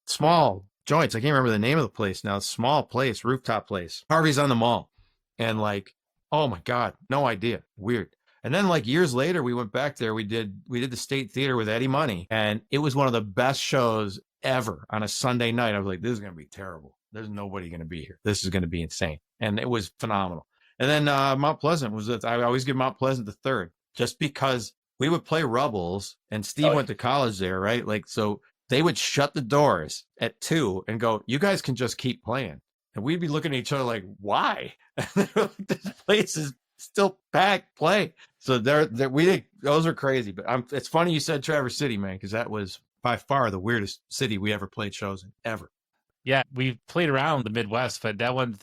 small joints. I can't remember the name of the place now. Small place, rooftop place. Harvey's on the Mall. And like, oh my God, no idea. Weird. And then like years later, we went back there. We did the State Theater with Eddie Money. And it was one of the best shows ever on a Sunday night. I was like, this is going to be terrible. There's nobody going to be here. This is going to be insane. And it was phenomenal. And then Mount Pleasant I always give Mount Pleasant the third, just because we would play Rubbles and Steve went to college there, right? Like, so they would shut the doors at 2 and go, you guys can just keep playing. And we'd be looking at each other like, why? This place is still packed, play. So those are crazy. But it's funny you said Traverse City, man, because that was by far the weirdest city we ever played shows in, ever. Yeah, we played around the Midwest, but that one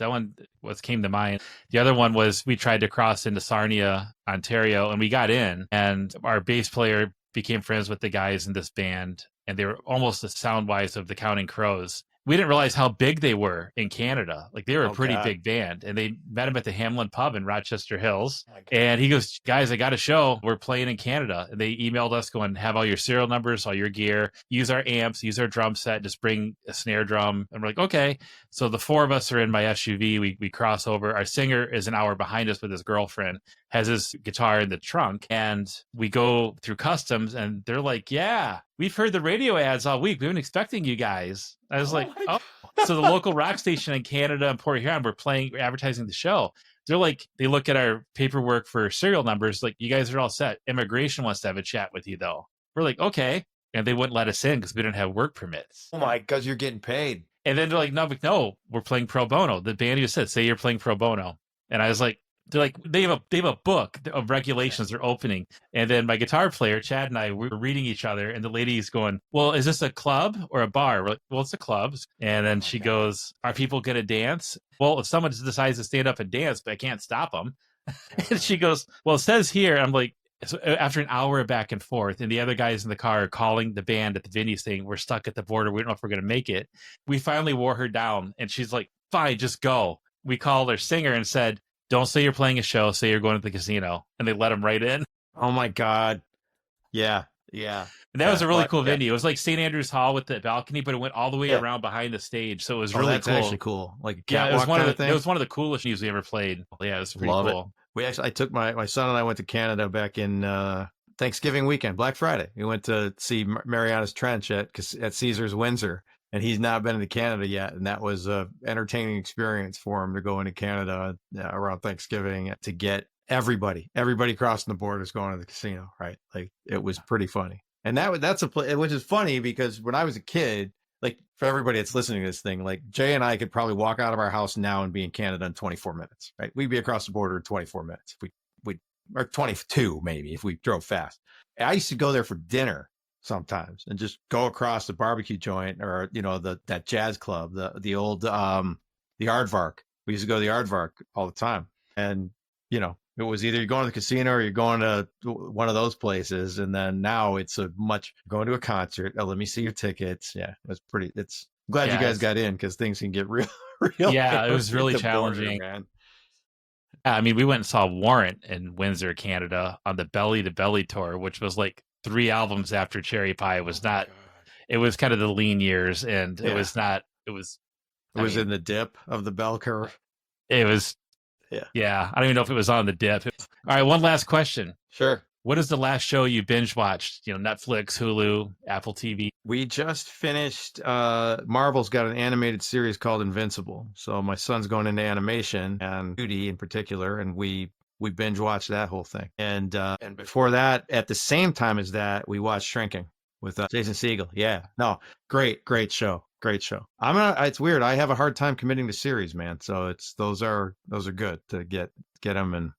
what came to mind. The other one was we tried to cross into Sarnia, Ontario, and we got in, and our bass player became friends with the guys in this band, and they were almost the sound-wise of the Counting Crows. We didn't realize how big they were in Canada. Like they were a pretty big band, and they met him at the Hamlin Pub in Rochester Hills. And he goes, guys, I got a show. We're playing in Canada. And they emailed us going, have all your serial numbers, all your gear, use our amps, use our drum set, just bring a snare drum. And we're like, okay. So the 4 of us are in my SUV. We cross over. Our singer is an hour behind us with his girlfriend, has his guitar in the trunk. And we go through customs and they're like, yeah, we've heard the radio ads all week. We've been expecting you guys. I was like, oh. So the local rock station in Canada and Port Huron, we're advertising the show. They're like, they look at our paperwork for serial numbers. Like, you guys are all set. Immigration wants to have a chat with you, though. We're like, okay. And they wouldn't let us in because we didn't have work permits. Oh my, because you're getting paid. And then they're like, no, we're playing pro bono. The band just said, say you're playing pro bono. And I was like, they're like, they have a book of regulations they're opening. And then my guitar player, Chad, and I were reading each other, and the lady's going, well, is this a club or a bar? We're like, well, it's a club. And then she goes, are people going to dance? Well, if someone decides to stand up and dance, but I can't stop them. And she goes, well, it says here, I'm like, so after an hour back and forth, and the other guys in the car are calling the band at the venue saying, we're stuck at the border. We don't know if we're going to make it. We finally wore her down, and she's like, fine, just go. We called our singer and said, don't say you're playing a show, say you're going to the casino. And they let him right in. Oh my God. Yeah. And that was a really cool venue. It was like St. Andrews Hall with the balcony, but it went all the way around behind the stage. So it was really that's cool. Actually cool. Like a it was thing. It was one of the coolest venues we ever played. Yeah, it was pretty cool. I took my son and I went to Canada back in Thanksgiving weekend, Black Friday. We went to see Mariana's Trench at Caesars Windsor. And he's not been into Canada yet. And that was an entertaining experience for him to go into Canada around Thanksgiving to get everybody crossing the borders going to the casino, right? Like it was pretty funny. And that's which is funny because when I was a kid, like for everybody that's listening to this thing, like Jay and I could probably walk out of our house now and be in Canada in 24 minutes, right? We'd be across the border in 24 minutes. If we or 22 maybe if we drove fast. I used to go there for dinner sometimes and just go across the barbecue joint or, that jazz club, the old, the Aardvark. We used to go to the Aardvark all the time. And, It was either you're going to the casino or you're going to one of those places. And then now it's going to a concert. Oh, let me see your tickets. Yeah, it's glad you guys got in because things can get real, real. Yeah, it was really at the border, challenging. man. I mean, we went and saw Warrant in Windsor, Canada on the Belly to Belly tour, which was like 3 albums after Cherry Pie. It was not, it was kind of the lean years, and it was not, it was in the dip of the bell curve. It was, yeah. I don't even know if it was on the dip. All right, one last question. Sure. What is the last show you binge watched? Netflix, Hulu, Apple TV. We just finished. Marvel's got an animated series called Invincible. So my son's going into animation and beauty in particular, and we binge watched that whole thing. And before that, at the same time as that, we watched Shrinking with Jason Segel. Yeah, no, great show. Great show. It's weird. I have a hard time committing to series, man. So those are good to get them, and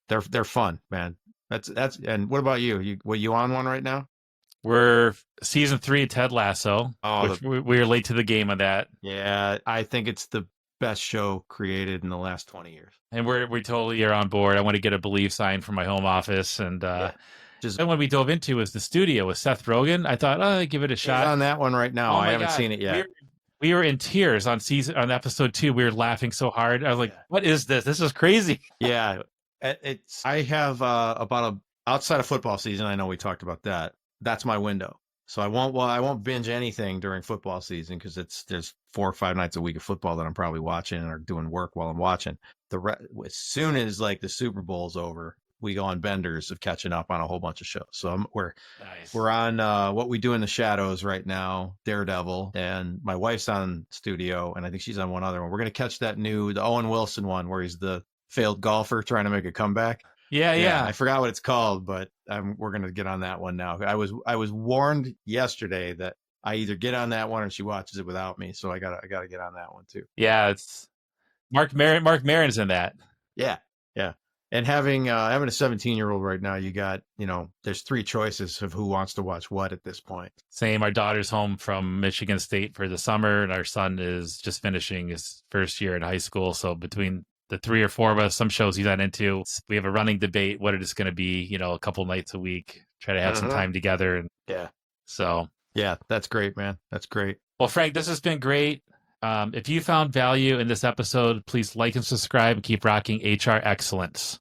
they're fun, man. That's. And what about you? Were you on one right now? We're season 3 of Ted Lasso. Which we were late to the game on that. Yeah, I think it's the best show created in the last 20 years. And we totally are on board. I want to get a believe sign from my home office, and then when we dove into was the studio with Seth Rogen. I thought, I'd give it a shot. He's on that one right now. I haven't seen it yet. We were in tears on episode 2. We were laughing so hard. I was like, "What is this? This is crazy." Yeah, I have outside of football season. I know we talked about that. That's my window. So I won't binge anything during football season because there's 4 or 5 nights a week of football that I'm probably watching or doing work while I'm watching. As soon as like the Super Bowl's over, we go on benders of catching up on a whole bunch of shows. So we're on What We Do in the Shadows right now, Daredevil, and my wife's on Studio, and I think she's on one other one. We're gonna catch the Owen Wilson one where he's the failed golfer trying to make a comeback. Yeah. I forgot what it's called, but we're gonna get on that one now. I was warned yesterday that I either get on that one or she watches it without me, so I gotta get on that one too. Yeah, it's Mark Maron's in that. Yeah. And having a 17-year-old right now, you got, there's 3 choices of who wants to watch what at this point. Same. Our daughter's home from Michigan State for the summer, and our son is just finishing his first year in high school. So between the 3 or 4 of us, some shows he's not into, we have a running debate what it is going to be, a couple nights a week, try to have some time together. And yeah, that's great, man. That's great. Well, Frank, this has been great. If you found value in this episode, please like and subscribe and keep rocking HR excellence.